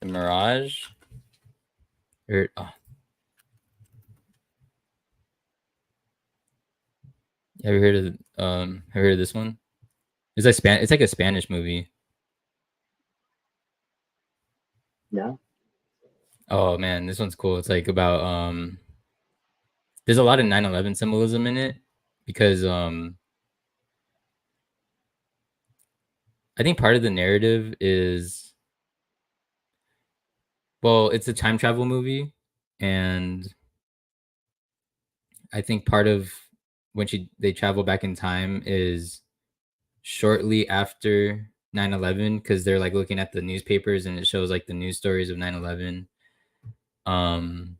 Mirage. Or have you heard of this one? It's like a Spanish movie. No, Oh man, this one's cool. It's like about there's a lot of 9/11 symbolism in it because I think part of the narrative is, well, it's a time travel movie, and I think part of when they travel back in time is shortly after 9/11 because they're like looking at the newspapers and it shows like the news stories of 9/11. Um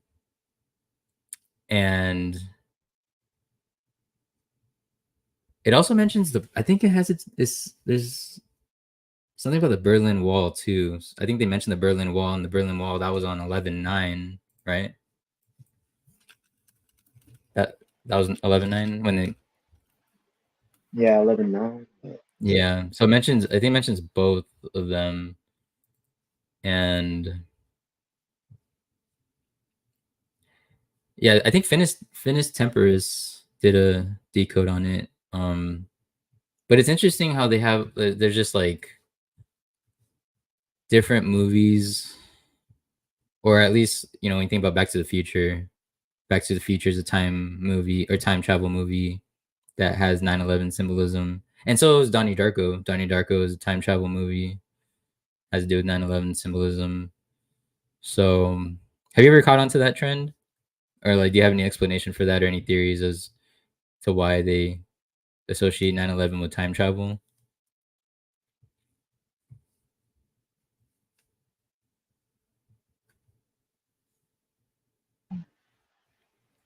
and it also mentions I think it has it's there's something about the Berlin Wall too. I think they mentioned the Berlin Wall, and the Berlin Wall that was on 11/9, right? That that was 11/9 when they. yeah, 11/9. Yeah. So I think it mentions both of them, and yeah, I think Finis Temperis did a decode on it. But it's interesting how they have they're just like different movies, or at least when you think about Back to the Future. Back to the Future is a time movie or time travel movie that has 9/11 symbolism. And so is Donnie Darko. Donnie Darko is a time travel movie, has to do with 9/11 symbolism. So, have you ever caught on to that trend? Or like, do you have any explanation for that or any theories as to why they associate 9/11 with time travel?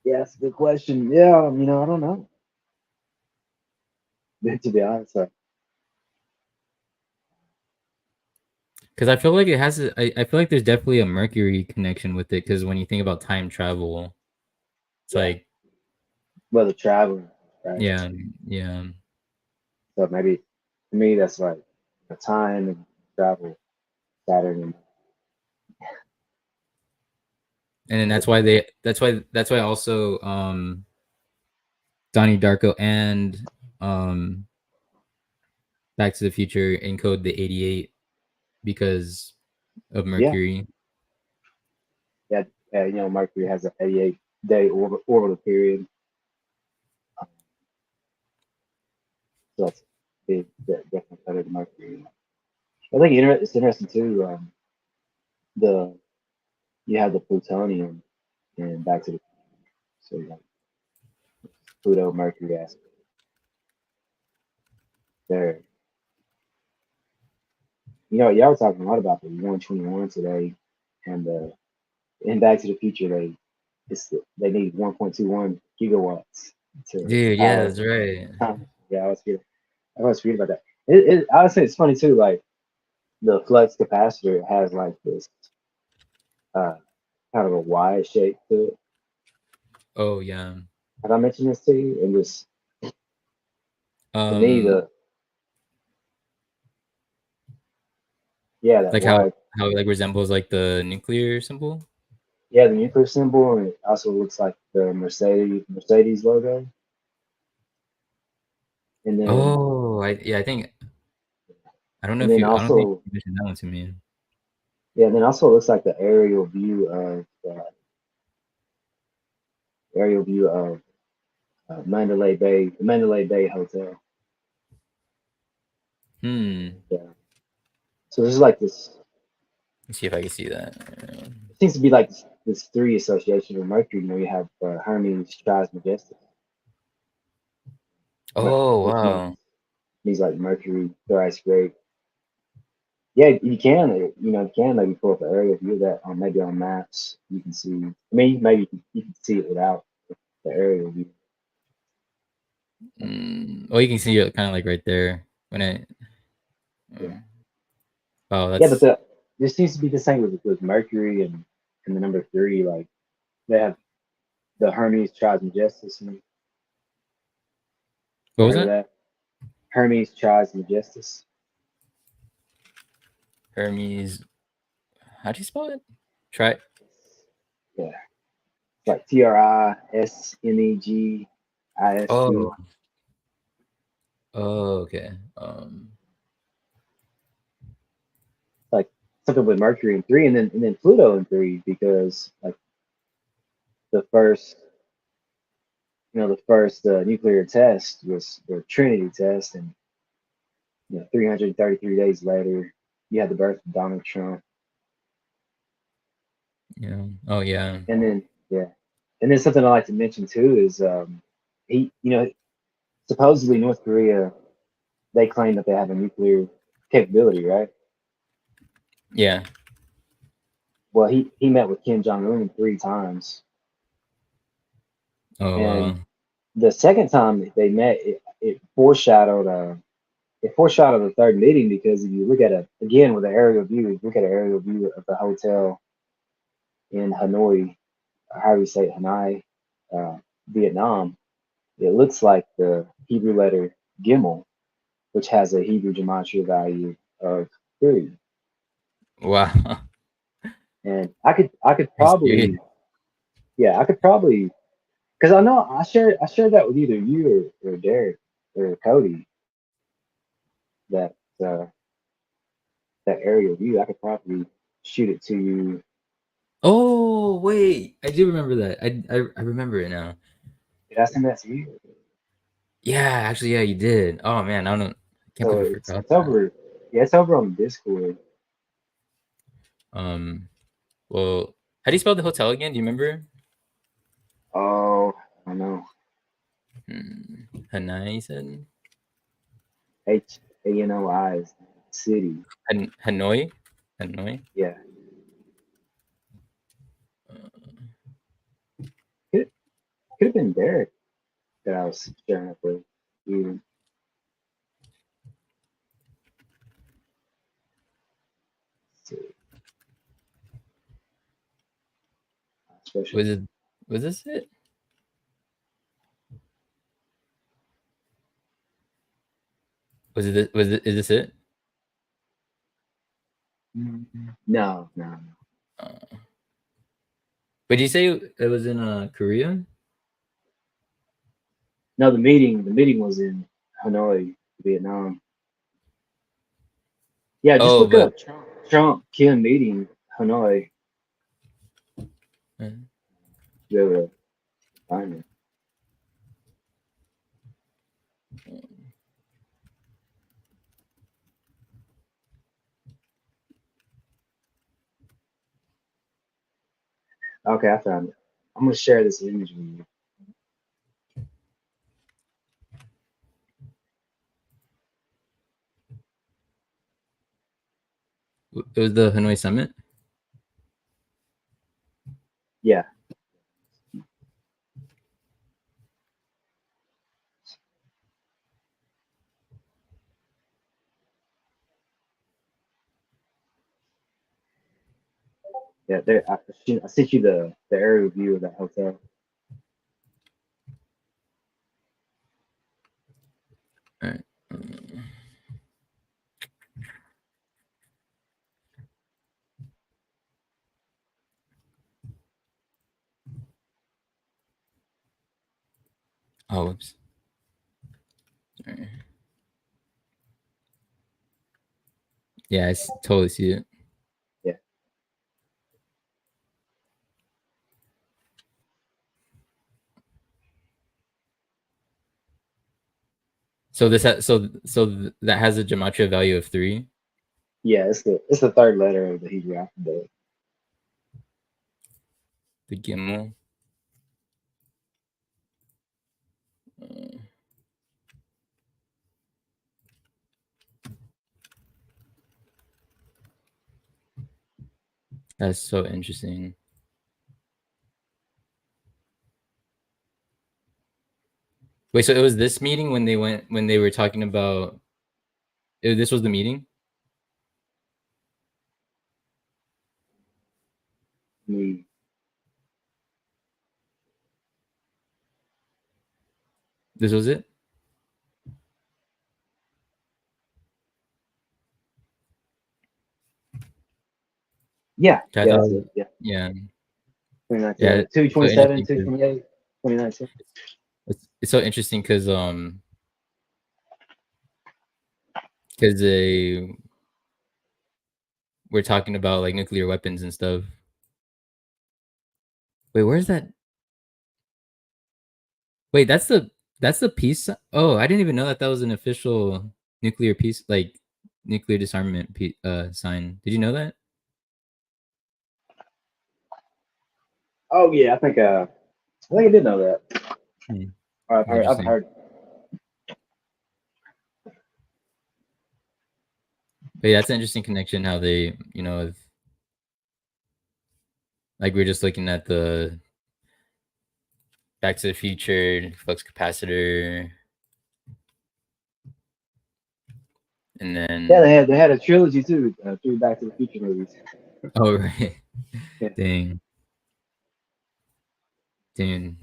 Yeah, that's a good question. Yeah, I don't know. To be honest, Because I feel like it has. I feel like there's definitely a Mercury connection with it. Because when you think about time travel, it's yeah. like, Well, the traveling, right? yeah, yeah, So maybe to me that's like the time and travel, Saturn and and then the that's why they. That's why also Donnie Darko and um Back to the Future encode the 88 because of yeah, Mercury. yeah, Mercury has an 88-day orbital period. Um, so that's big, definitely better than Mercury. I think it's interesting too. The You have the plutonium and Back to the so you have Pluto, Mercury aspect there. Y'all were talking a lot about the 121 today, and in Back to the Future, they need 1.21 gigawatts to Dude, yeah, power. that's right. Yeah, I was reading about that. I would say it's funny too. Like the flux capacitor has like this uh, kind of a Y shape to it. Oh yeah. Have I mentioned this to you? And just to me, Um, the yeah, that like how Y, how it like resembles like the nuclear symbol. yeah, the nuclear symbol, and it also looks like the Mercedes logo. And then Oh, I think I don't know and if then you I don't think also you mentioned that one to me. yeah, and then also it looks like the aerial view of the Mandalay Bay Hotel. Hmm. Yeah. So there's like this. Let's see if I can see that. It seems to be like this three association with Mercury. You have Hermes Trismegistus, Oh which wow. means like Mercury thrice great. Yeah, you can maybe pull up an aerial view of that on maybe on maps. You can see. I mean, maybe you can see it without the aerial view. Oh, you can see it kind of like right there when I. Yeah, Um, oh, yeah, but that's there seems to be the same with Mercury and the number three. Like they have the Hermes Trismegistus. You what ever was heard of that? that? Hermes Trismegistus. Hermes. How do you spell it? Try. Yeah, it's like Trismegist. Oh. Oh, okay. Like something with Mercury in three, and then Pluto in three, because like the first, the first nuclear test was the Trinity test, and 333 days later, you had the birth of Donald Trump, Yeah. Oh yeah. and then yeah, and then something I like to mention too is he, supposedly North Korea, they claim that they have a nuclear capability, right? Yeah. Well, he met with Kim Jong Un three times, Oh and wow. the second time they met, it foreshadowed the third meeting, because if you look at it again with an aerial view, if you look at an aerial view of the hotel in Hanoi, or how do you say it, Hanoi, Vietnam, it looks like the Hebrew letter Gimel, which has a Hebrew gematria value of 3. Wow. And I could Are you serious? probably, yeah, I could probably, because I know I shared that with either you or Derek or Cody, that uh, that aerial view. I could probably shoot it to you. Oh wait, I do remember that. I remember it now. Did I send that to you? Yeah, actually, yeah, you did. Oh man, I can't So believe I it's forgot it's that. over. Yeah, it's over on Discord. Um, well, how do you spell the hotel again? Do you remember? Oh, I know. Hanoi, you said? Hanoi is the city. Hanoi? Hanoi? Yeah, could have been Derek that I was sharing up with. You, special. Was it? Was this it? Was it? Was it? Is this it? No, no. Uh, but did you say it was in Korea? No, the meeting was in Hanoi, Vietnam. Yeah, just Oh, look but up Trump Kim meeting Hanoi. uh, You'll be able to find it. Okay, I found it. I'm gonna share this image with you. it was the Hanoi summit. Yeah, yeah. There, I sent you the aerial view of that hotel. All right. Oh, whoops. All right. Yeah, totally see it. Yeah, So that has a gematria value of 3. yeah. It's the third letter of the Hebrew alphabet. The Gimel. Uh, that's so interesting. Wait, so it was this meeting when they were talking about this was the meeting? Me. This was it? Yeah, I yeah. thought That's it. Yeah, yeah. Yeah, 2019, it's so 227, interesting 228, 2019. it's so interesting because they we're talking about like nuclear weapons and stuff. Wait, where's that? Wait, that's the peace. Oh, I didn't even know that that was an official nuclear peace, like nuclear disarmament sign. Did you know that? Oh yeah, I think I did know that. Hmm, Or I've heard. I've interesting. heard. But yeah, that's an interesting connection. How they, like we're just looking at the Back to the Future flux capacitor, and Yeah, then they had a trilogy too. Three Back to the Future movies. oh right, Yeah, dang, dude,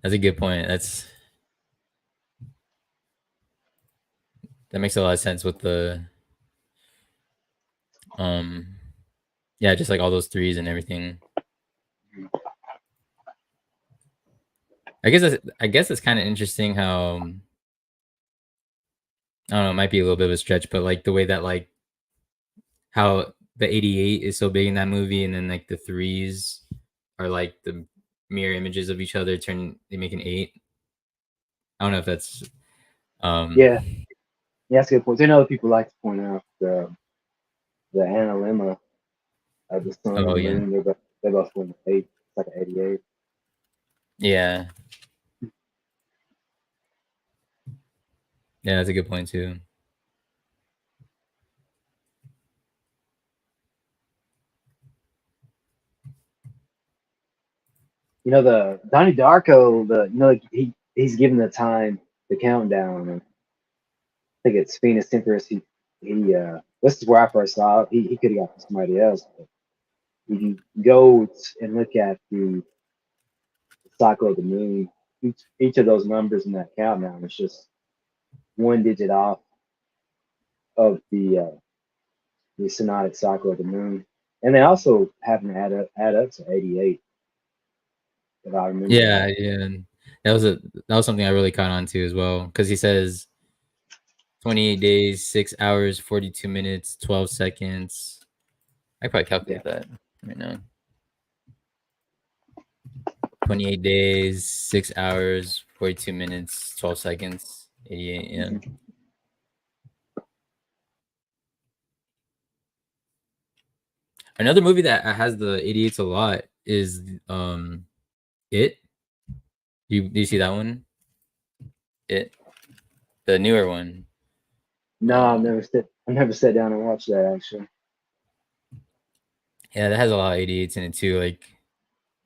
that's a good point. That makes a lot of sense with the um, yeah, just like all those threes and everything. I guess it's kind of interesting how I don't know, it might be a little bit of a stretch, but like the way that like how the 88 is so big in that movie, and then like the threes are like the mirror images of each other they make an 8. I don't know if that's um Yeah, yeah, that's a good point. I know that people like to point out the analemma of the sun and oh the yeah. moon. They're both 28. It's like an 88. Yeah. Yeah, that's a good point too. The Donnie Darko, like he's given the time, the countdown. And I think it's Venus Temperance. This is where I first saw it. He could have got from somebody else. But if you go and look at the cycle of the moon, each of those numbers in that countdown is just one digit off of the synodic cycle of the moon, and they also happen to add up to 88. If I remember Yeah, right. yeah. That was something I really caught on to as well because he says 28 days, 6 hours, 42 minutes, 12 seconds. I probably Yeah. calculate that right now. 28 days, 6 hours, 42 minutes, 12 seconds, 88. Yeah. Mhm. Another movie that has the 88s a lot is It. Do you see that one? It, the newer one. No, I've never sat down and watched that actually. Yeah, that has a lot of 88s in it too. Like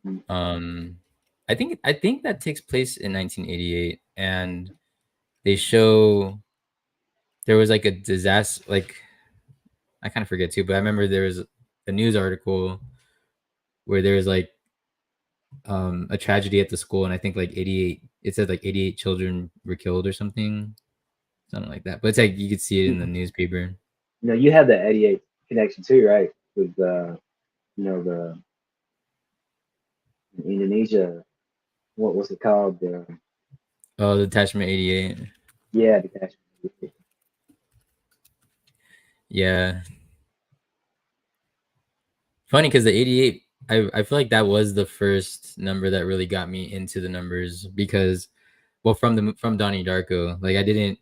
Mm. um I think that takes place in 1988 and they show there was like a disaster like I kind of forget too, but I remember there was a news article where there was like a tragedy at the school and I think like 88 it said like 88 children were killed or something like that. But it's like you could see it in the newspaper. You have the 88 connection too, right? With the Indonesia. What was it called? Oh, the Detachment 88. Yeah, the catch. Yeah. Funny because the 88 I feel like that was the first number that really got me into the numbers because well from Donnie Darko, like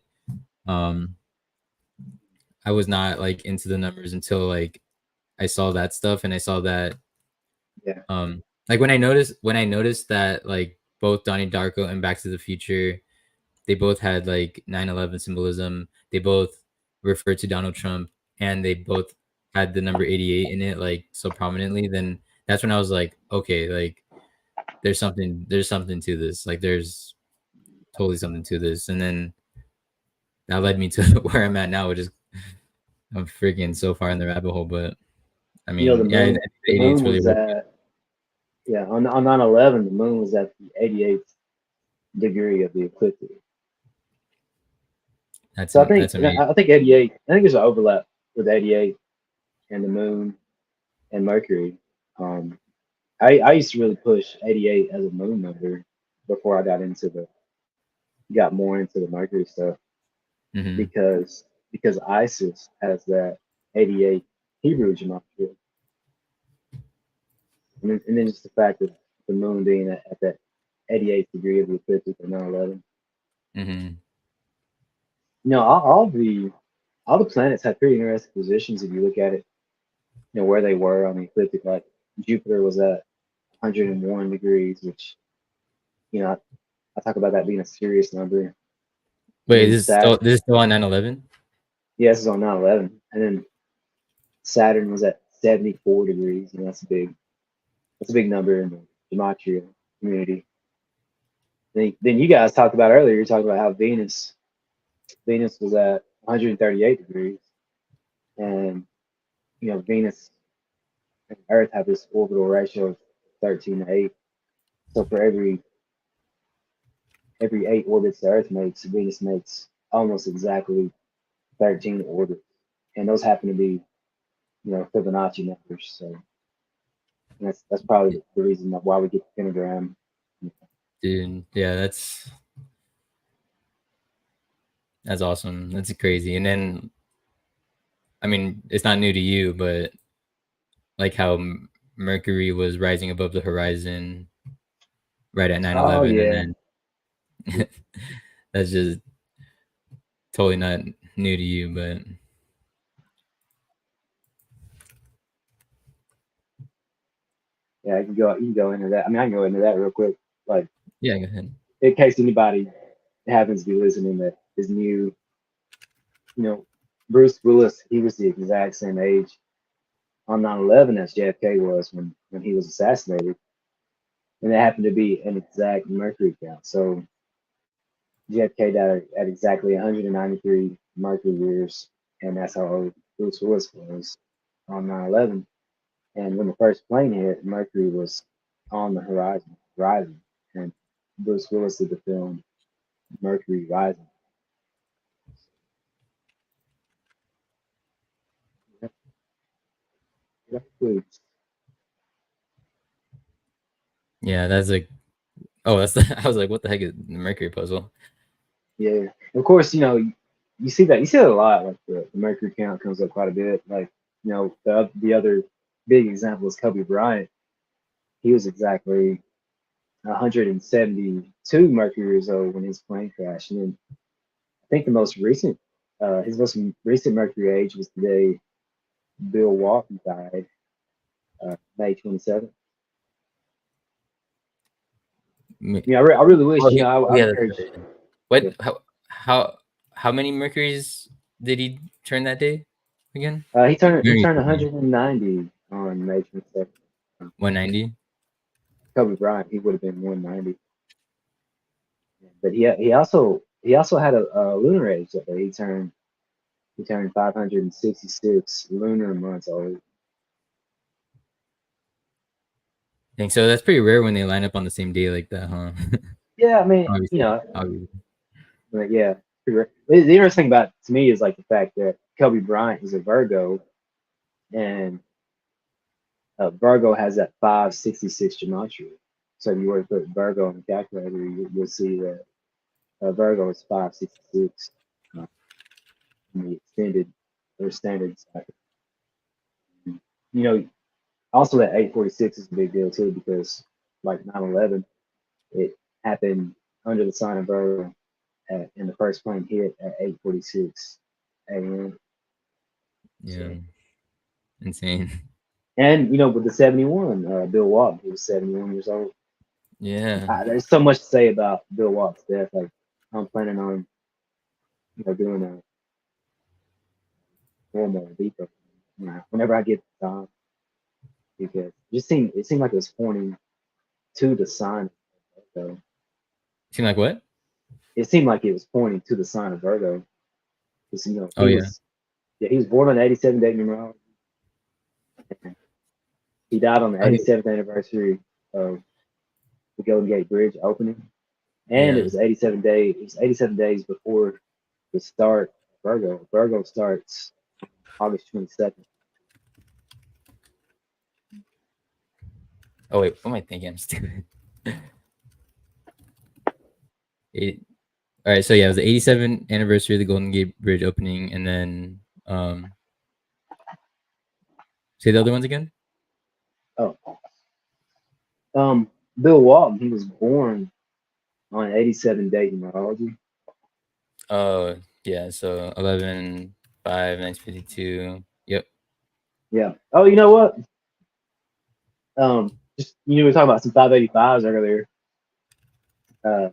um I was not like into the numbers until like I saw that stuff and I saw that Yeah, like when I noticed that like both Donnie Darko and Back to the Future, they both had like 9/11 symbolism. They both referred to Donald Trump and they both had the number 88 in it like so prominently, then that's when I was like, okay, like there's something to this. Like there's totally something to this. And then that led me to where I'm at now, which is I'm freaking so far in the rabbit hole. But I the mean, yeah, I moon. think The the 88's moon really was worth it. at Yeah, on 9/11, the moon was at the 88th degree of the ecliptic. So I think That's amazing. I think 88. I think there's an overlap with 88 and the moon and Mercury. Um, I used to really push 88 as a moon number before I got more into the Mercury stuff Hmm. because ISIS has that 88 Hebrew gematria, and then just the fact that the moon being at that 88th degree of the ecliptic at 9/11. Hmm. All the planets have pretty interesting positions if you look at it. Where they were on the ecliptic. Like Jupiter was at 101 degrees, which I talk about that being a serious number. And Wait, then Saturn, this is still on 9/11? yeah, this is on 9/11, and then Saturn was at 74 degrees. That's a big number in the gematria community. Then you guys talked about earlier. You talked about how Venus was at 138 degrees, and Venus and Earth have this orbital ratio of 13 to 8. So for every 8 orbits the Earth makes, Venus makes almost exactly 13 orbits, and those happen to be Fibonacci numbers. So that's probably the reason why we get the pentagram. Dude, yeah, that's awesome. That's crazy. And then I mean, it's not new to you, but like how Mercury was rising above the horizon right at 9 Oh 11, and yeah, then that's just totally not new to you, but yeah. You can go into that. I mean, I can go into that real quick. Like, yeah, go ahead. in case anybody happens to be listening that is new, Bruce Willis, he was the exact same age on 9/11 as JFK was when he was assassinated, and it happened to be an exact mercury count. So JFK died at exactly 193 mercury years, and that's how old Bruce Willis was on 9/11. And when the first plane hit, Mercury was on the horizon, rising. And Bruce Willis did the film Mercury Rising. Please. Yeah, that's like, oh, that's the, I was like, what the heck is the Mercury puzzle? Yeah. Of course, you see that a lot. Like the Mercury count comes up quite a bit. Like, the other big example is Kobe Bryant. He was exactly 172 Mercury years old when his plane crashed. And then I think his most recent Mercury age was the day Bill Walton died, May 27th. I really wish, Oh, oh, I yeah, that's encourage. right. Yeah. What? How many Mercuries did he turn that day again? He turned 190 on May 22nd. 190. Kobe Bryant, he would have been 190, but he also had a lunar age that day. He turned 566 lunar months old. Think so. That's pretty rare when they line up on the same day like that, huh? Yeah, I mean, Obviously, obviously. but yeah, pretty rare. The interesting about it to me is like the fact that Kobe Bryant is a Virgo, and Virgo has that 566 gematria. So if you were to put Virgo on the calculator, you'll see that Virgo is 566 in the extended or standard cycle. You know, Also that 846 is a big deal too because like 9/11, it happened under the sign of Virgo, and the first plane hit at 8:46 a.m. Yeah, So, insane. and with the 71, Bill Walton, he was 71 years old. Yeah, There's so much to say about Bill Walton's death. Like I'm planning on doing a formal deeper whenever I get the time because it seemed like it was pointing to the sign of Virgo. seem like what? It seemed like it was pointing to the sign of Virgo. Because Oh yeah. he was born on the 87th day of numerology. He died on the Oh, 87th anniversary of the Golden Gate Bridge opening, and it yeah. was 87 days before the start of Virgo. Virgo starts August 22nd. Oh wait, what am I thinking? I'm stupid. Eight, all right, so yeah, it was the 87th anniversary of the Golden Gate Bridge opening, and then say the other ones again. Oh, Bill Walton, he was born on 87 day numerology. Oh yeah, so 11 5 1952. Yep. Yeah. Oh, you know what? Just we were talking about some 585s earlier. Uh,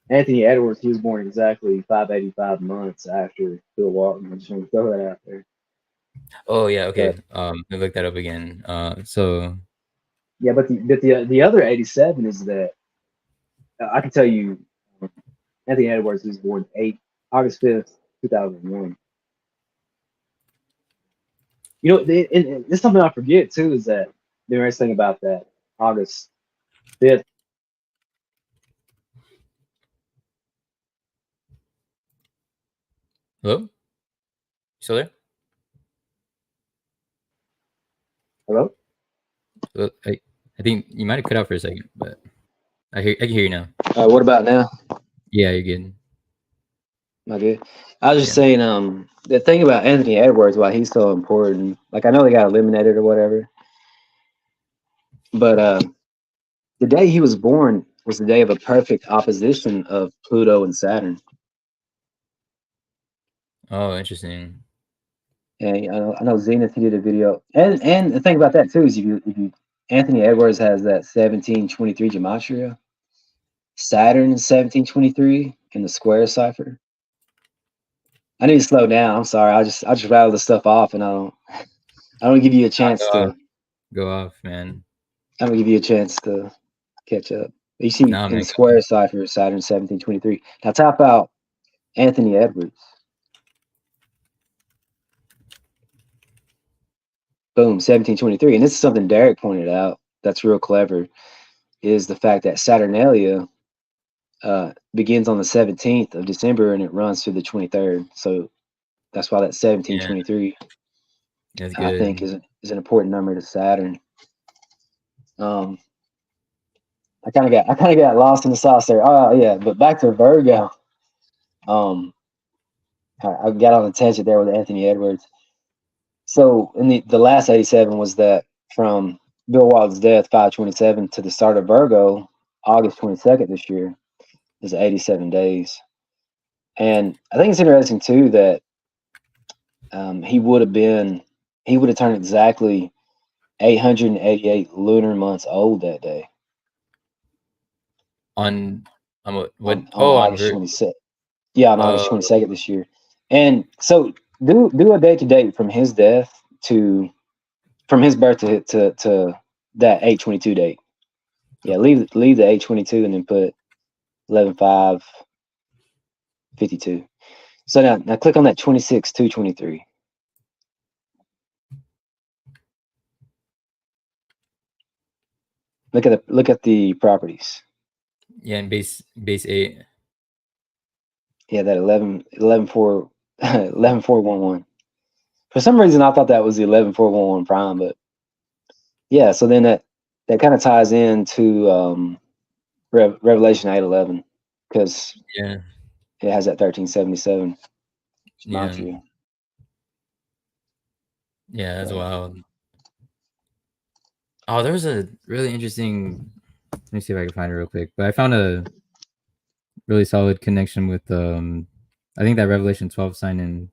Anthony Edwards, he was born exactly 585 months after Bill Walton. I just want to throw that out there. Oh yeah. But Okay. Let me look that up again. So yeah, but the other 87 is that I can tell you, um, Anthony Edwards was born August 5th, 2001. And there's something I forget too is that the nice thing about that August 5th. hello, still there? Hello. Hello? I think you might have cut out for a second, but I can hear you now. What about now? Yeah, you're good. Am I good? I was just Yeah. saying, the thing about Anthony Edwards, why he's so important. Like I know they got eliminated or whatever, but the day he was born was the day of a perfect opposition of Pluto and Saturn. Oh, interesting. And I know Zenith, he did a video, and the thing about that too is if you Anthony Edwards has that 1723 gematria, Saturn 1723 in the square cipher. I need to slow down. I'm sorry. I just rattle the stuff off, and I don't give you a Nah, chance to. go off, man. I don't give you a chance to catch up. You see Nah, in the man. square cipher, Saturn 1723. Now tap out Anthony Edwards. Boom, 1723. And this is something Derek pointed out that's real clever, is the fact that Saturnalia begins on the 17th of December and it runs through the 23rd. So that's why that Yeah, 1723, that's I think, good. is an important number to Saturn. Um, I kind of got lost in the sauce there. Oh yeah, but back to Virgo. Um, I got on a tangent there with Anthony Edwards. So in the last 87 was that from Bill Walton's death, 527, to the start of Virgo, August 22nd this year, is 87 days. And I think it's interesting too that he would have turned exactly 888 lunar months old that day On what? on Oh, on August Vir. 22nd. Yeah, on August Oh, 22nd this year. And so do a day to date from his death to from his birth to that 822 date. Yeah, leave the 822 and then put 11/5/52. So now click on that 26/2/23. Look at the properties. yeah, and base 8. Yeah, that 11/4 11/4/11. For some reason, I thought that was the 11/4/11 prime, but yeah. So then that kind of ties into Revelation 8:11 because Yeah, it has that 1377 yeah, gematria. yeah. That's So wild. Oh, there was a really interesting. Let me see if I can find it real quick. But I found a really solid connection with I think that Revelation 12 sign in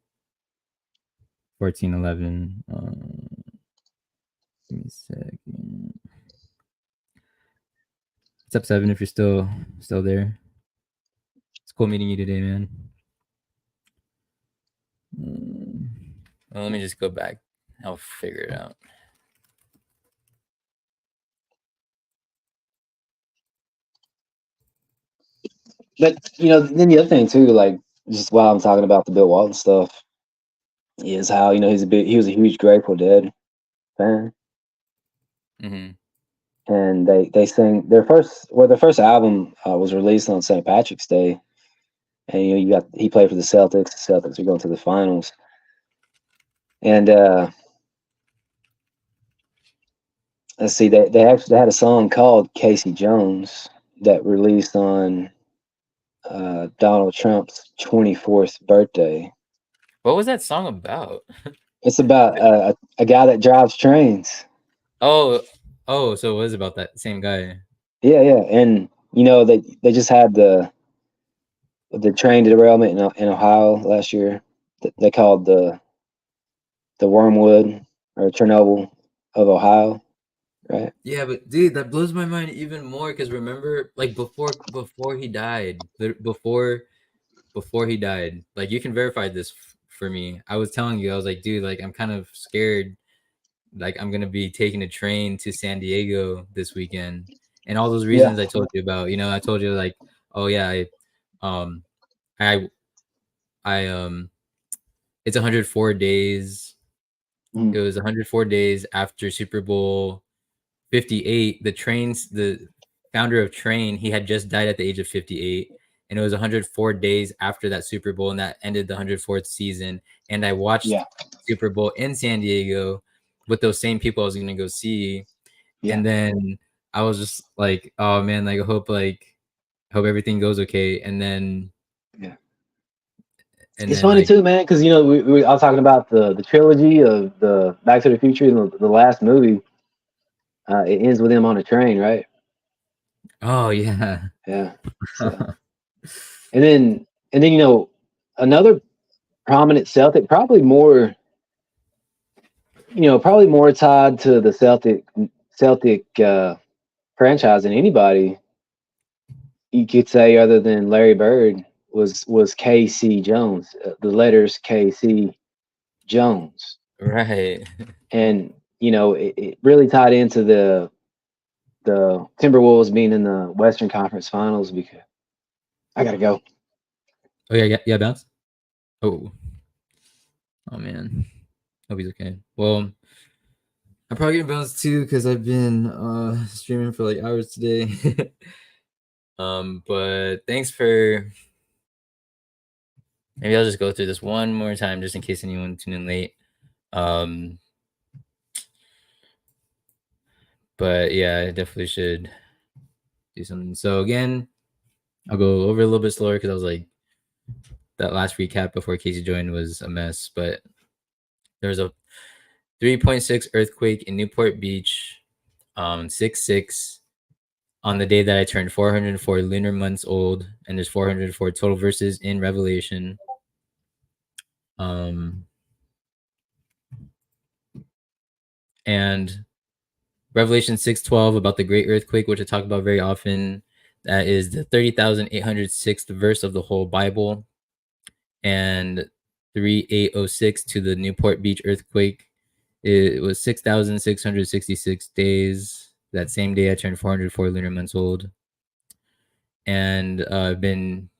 14:11. Give me a second. What's up, Seven? If you're still there, it's cool meeting you today, man. Well, let me just go back. I'll figure it out. but then the other thing too, like just while I'm talking about the Bill Walton stuff, is how he was a huge Grateful Dead fan, Mm-hmm. and they sang their first album was released on St. Patrick's Day, and he played for the Celtics. The Celtics are going to the finals, and let's see, they actually had a song called Casey Jones that released on Donald Trump's 24th birthday. What was that song about? It's about a guy that drives trains. Oh, oh, so it was about that same guy. Yeah, yeah, and they just had the train derailment in Ohio last year. They called the Wormwood or Chernobyl of Ohio, right? Yeah, but dude, that blows my mind even more because remember, like before he died, before he died, like you can verify this for me. I was telling you, I was like, dude, like I'm kind of scared. Like I'm gonna be taking a train to San Diego this weekend, and all those Yeah, reasons I told you about. I told you like, oh yeah, um, I, it's 104 days. mm, It was 104 days after Super Bowl 58. The founder of Train, he had just died at the age of 58. And it was 104 days after that Super Bowl, and that ended the 104th season. And I watched yeah, Super Bowl in San Diego with those same people I was gonna go see. yeah, And then I was just like, oh man, like I hope everything goes okay. And then yeah. and It's then funny like too, man, because we I was talking about the trilogy of the Back to the Future, and the last movie. It ends with him on a train, right? Oh yeah. Yeah. So, and then another prominent Celtic, probably more tied to the Celtic franchise than anybody you could say, other than Larry Bird, was KC Jones. The letters KC Jones, Right. and it really tied into the Timberwolves being in the Western Conference Finals. Because I gotta go. Oh yeah, bounce. Oh man. Hope he's okay. Well, I'm probably gonna bounce too because I've been streaming for like hours today. But thanks for. Maybe I'll just go through this one more time just in case anyone tuned in late. But yeah, I definitely should do something. So again, I'll go over a little bit slower because I was like that last recap before Casey joined was a mess. But there was a 3.6 earthquake in Newport Beach, 6/6 on the day that I turned 404 lunar months old, and there's 404 total verses in Revelation. And Revelation 6:12 about the great earthquake, which I talk about very often. That is the 30,806th verse of the whole Bible. And 3806 to the Newport Beach earthquake. It was 6,666 days. That same day I turned 404 lunar months old. And I've been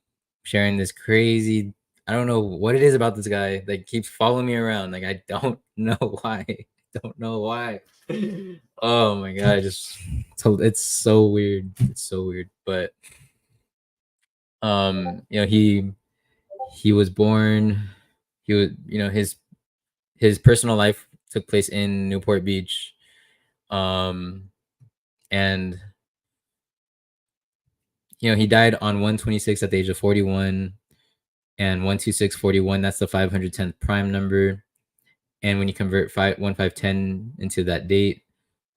sharing this crazy, I don't know what it is about this guy that keeps following me around. Like, I don't know why. Don't know why. Oh my god, it's so weird. It's so weird. But he was born, he was, his personal life took place in Newport Beach. And he died on 126 at the age of 41, and 12641, that's the 510th prime number. And when you convert 1510 into that date,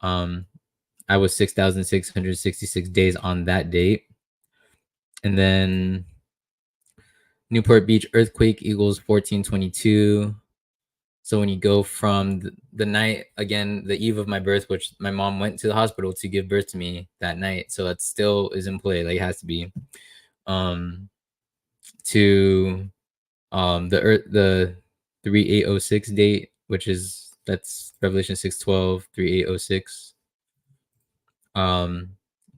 I was 6,666 days on that date. And then Newport Beach earthquake equals 1422. So when you go from the night, again, the eve of my birth, which my mom went to the hospital to give birth to me that night, so that still is in play, like it has to be, to the 3806 date, that's Revelation 6:12, 3806.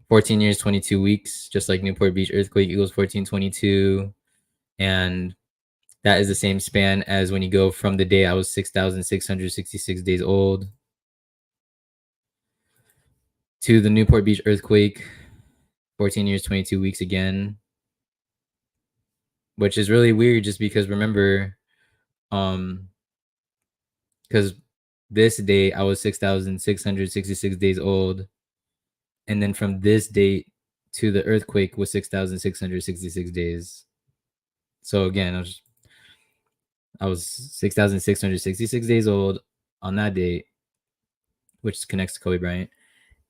14 years, 22 weeks, just like Newport Beach earthquake equals 1422. And that is the same span as when you go from the day I was 6,666 days old to the Newport Beach earthquake, 14 years, 22 weeks again, which is really weird just because remember, because this day I was 6,666 days old. And then from this date to the earthquake was 6,666 days. So again, I was 6,666 days old on that date, which connects to Kobe Bryant.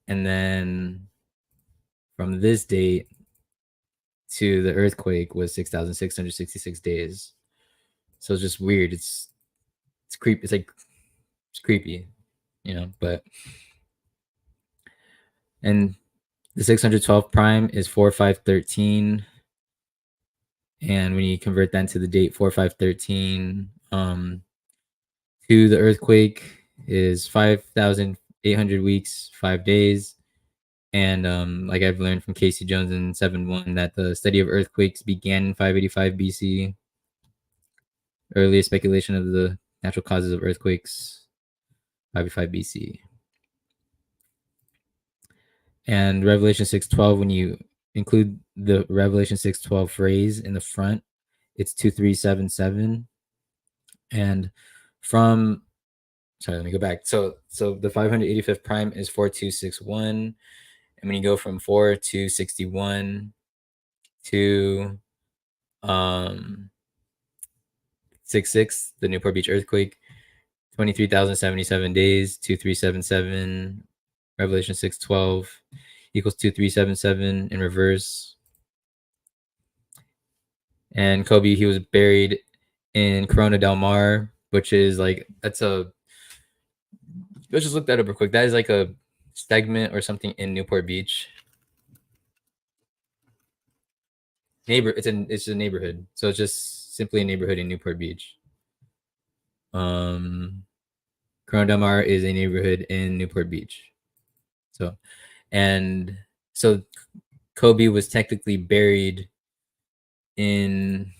And then from this date to the earthquake was 6,666 days. So it's just weird. It's creepy. It's creepy, but and the 612 prime is 4513. And when you convert that to the date 4513, to the earthquake is 5,800 weeks, 5 days. And like I've learned from Casey Jones in 7:1 that the study of earthquakes began in 585 BC. Earliest speculation of the natural causes of earthquakes, 585 BC. And Revelation 6:12, when you include the Revelation 6:12 phrase in the front, it's 2377. And from sorry, let me go back. So the 585th prime is 4261. And when you go from 4261 to 6/6, the Newport Beach earthquake, 23,077 days, 2377, Revelation 6:12. equals 2377 in reverse. And Kobe, he was buried in Corona del Mar, which is like, let's just look that up real quick. That is like a segment or something in Newport Beach. It's a neighborhood, so it's just simply a neighborhood in Newport Beach. Corona del Mar is a neighborhood in Newport Beach. So Kobe was technically buried in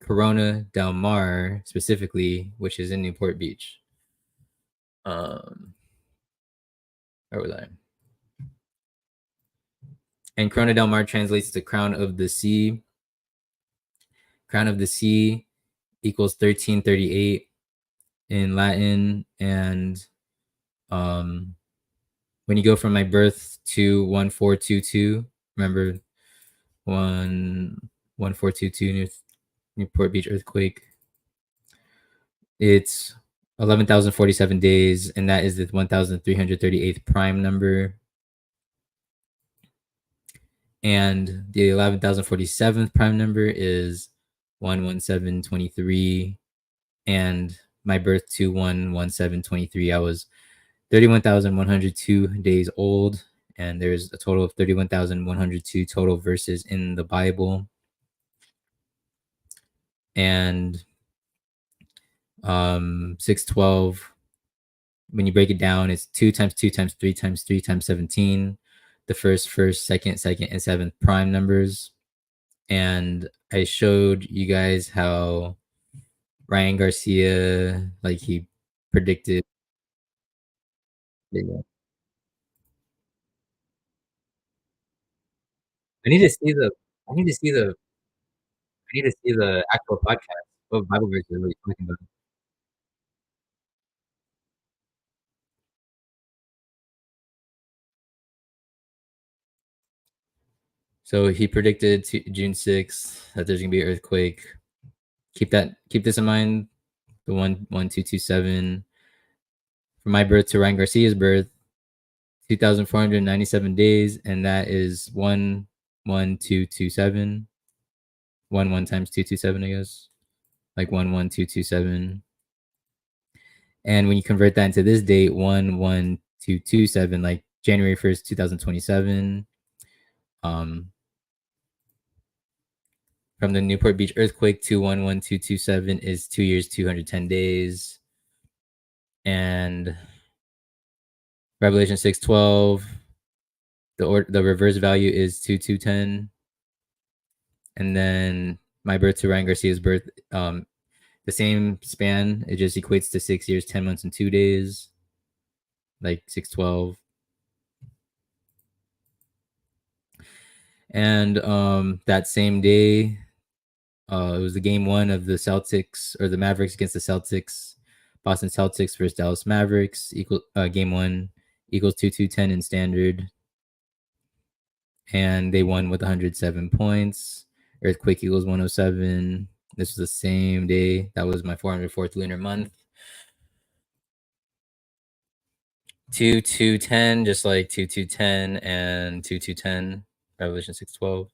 Corona del Mar specifically, which is in Newport Beach. Where was I? And Corona del Mar translates to crown of the sea. Crown of the sea equals 1338 in Latin. And when you go from my birth to 1422, remember 1422 Newport Beach earthquake, it's 11,047 days, and that is the 1,338th prime number. And the 11,047th prime number is 11723. And my birth to 11723, I was 31,102 days old. And there's a total of 31,102 total verses in the Bible. And 612, when you break it down, it's 2 times 2 times 3 times 3 times 17. The first, second, and seventh prime numbers. And I showed you guys how Ryan Garcia, like, he predicted. Yeah. I need to see the. I need to see the. I need to see the actual podcast. What Bible verse are really talking about? So he predicted June 6th that there's gonna be an earthquake. Keep this in mind. The 11227. From my birth to Ryan Garcia's birth, 2,497 days, and that is 11227. 1 times 227, I guess. Like 11227. And when you convert that into this date, 11227, like January 1st, 2027, from the Newport Beach earthquake to 11227 is 2 years, 210 days. And Revelation 6:12, the reverse value is 2210. And then my birth to Ryan Garcia's birth, the same span, it just equates to 6 years, 10 months, and 2 days, like 612. And that same day, it was the game one of the Celtics, or the Mavericks against the Celtics. Boston Celtics versus Dallas Mavericks. Game one equals 2-2-10 in standard. And they won with 107 points. Earthquake equals 107. This was the same day. That was my 404th lunar month. 2-2-10, just like 2-2-10 and 2-2-10. Revelation 6:12.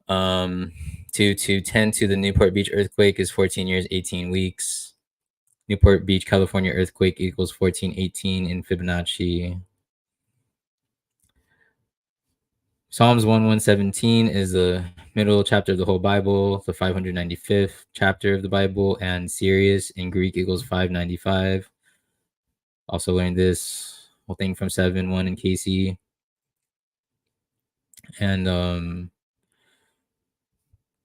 2-2-10 to the Newport Beach earthquake is 14 years, 18 weeks. Newport Beach, California earthquake equals 1418 in Fibonacci. Psalms 1117 is the middle chapter of the whole Bible, the 595th chapter of the Bible, and Sirius in Greek equals 595. Also learned this whole thing from 7-1 in Casey. And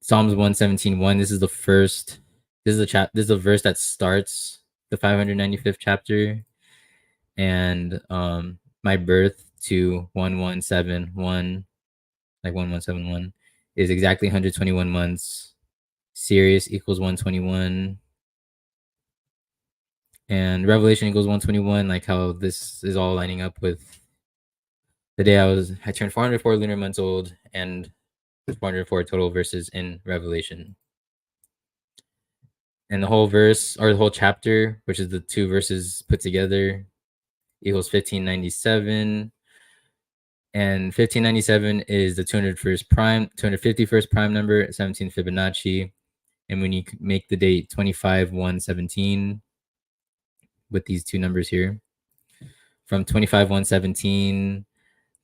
Psalms 117:1. This is the first. This is a verse that starts the 595th chapter, and my birth to 1171, like 1171, is exactly 121 months. Sirius equals 121, and Revelation equals 121. Like how this is all lining up with the day I turned 404 lunar months old, and 404 total verses in Revelation. And the whole verse or the whole chapter, which is the two verses put together, equals 1597. And 1597 is the 251st prime number, 17 Fibonacci. And when you make the date 25/1/17 with these two numbers here, from 25/1/17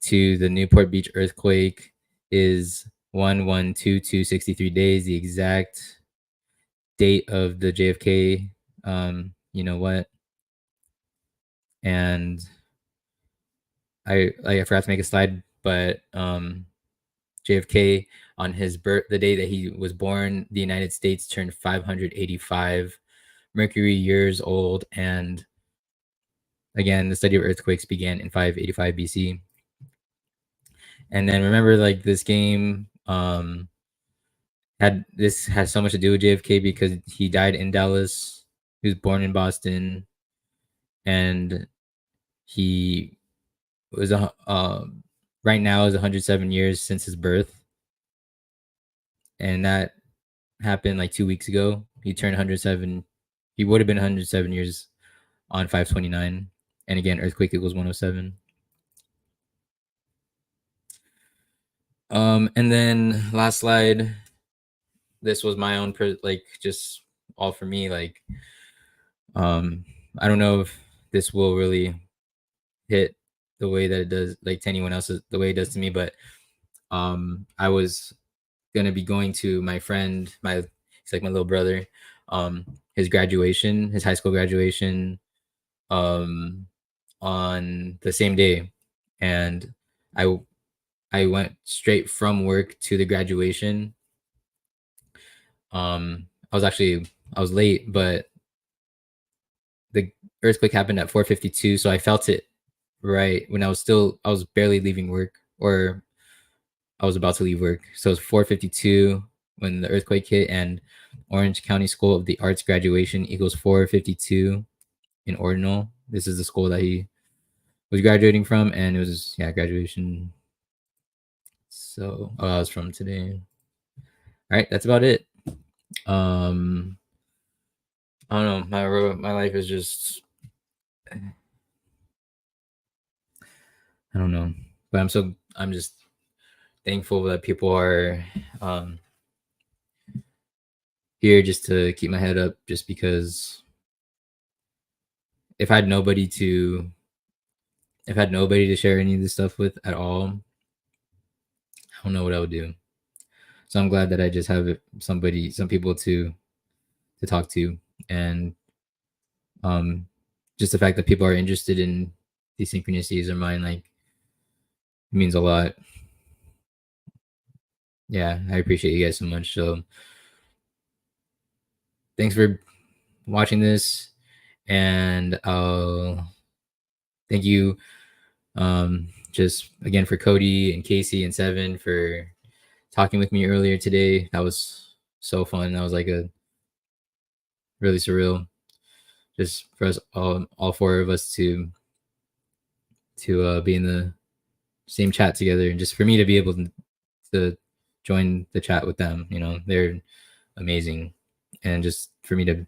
to the Newport Beach earthquake is 1/1/22/63 days, the exact date of the JFK, you know what? And I forgot to make a slide, but JFK on his birth, the day that he was born, the United States turned 585 Mercury years old, and again, the study of earthquakes began in 585 BC. And then remember, like this game has so much to do with JFK because he died in Dallas. He was born in Boston, and he was right now is 107 years since his birth, and that happened like 2 weeks ago. He turned 107. He would have been 107 years on 5/29, and again, earthquake equals 107. And then last slide. This was my own like just all for me. Like, I don't know if this will really hit the way that it does, like to anyone else, the way it does to me. But I was gonna be going to my friend, he's like my little brother, his graduation, his high school graduation, on the same day, and I went straight from work to the graduation. I was late, but the earthquake happened at 4:52, so I felt it right when I was barely leaving work, or I was about to leave work. So it was 4:52 when the earthquake hit, and Orange County School of the Arts graduation equals 4:52 in ordinal. This is the school that he was graduating from, and it was graduation. So I was from today. All right, that's about it. I don't know. My life is just, I don't know, but I'm just thankful that people are here just to keep my head up. Just because if I had nobody to share any of this stuff with at all, I don't know what I would do. So I'm glad that I just have some people to talk to, and just the fact that people are interested in these synchronicities of mine, like, it means a lot. Yeah, I appreciate you guys so much. So thanks for watching this, and thank you just again for Cody and Casey and Seven for talking with me earlier today. That was so fun. That was like a really surreal, just for us all four of us to be in the same chat together, and just for me to be able to join the chat with them. You know, they're amazing, and just for me to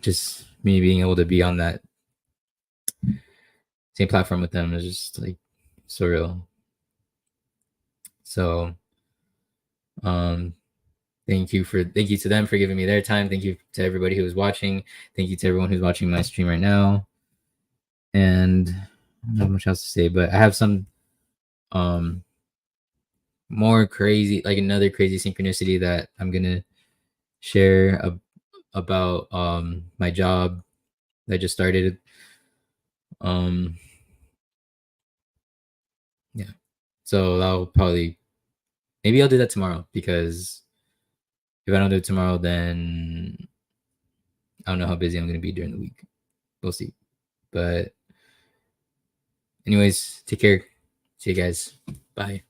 just me being able to be on that same platform with them is just like surreal. So thank you to them for giving me their time. Thank you to everybody who was watching. Thank you to everyone who's watching my stream right now. And I don't have much else to say, but I have some more crazy, like another crazy synchronicity that I'm gonna share about my job that I just started. Yeah. So I'll probably, maybe I'll do that tomorrow, because if I don't do it tomorrow, then I don't know how busy I'm going to be during the week. We'll see. But anyways, take care. See you guys. Bye.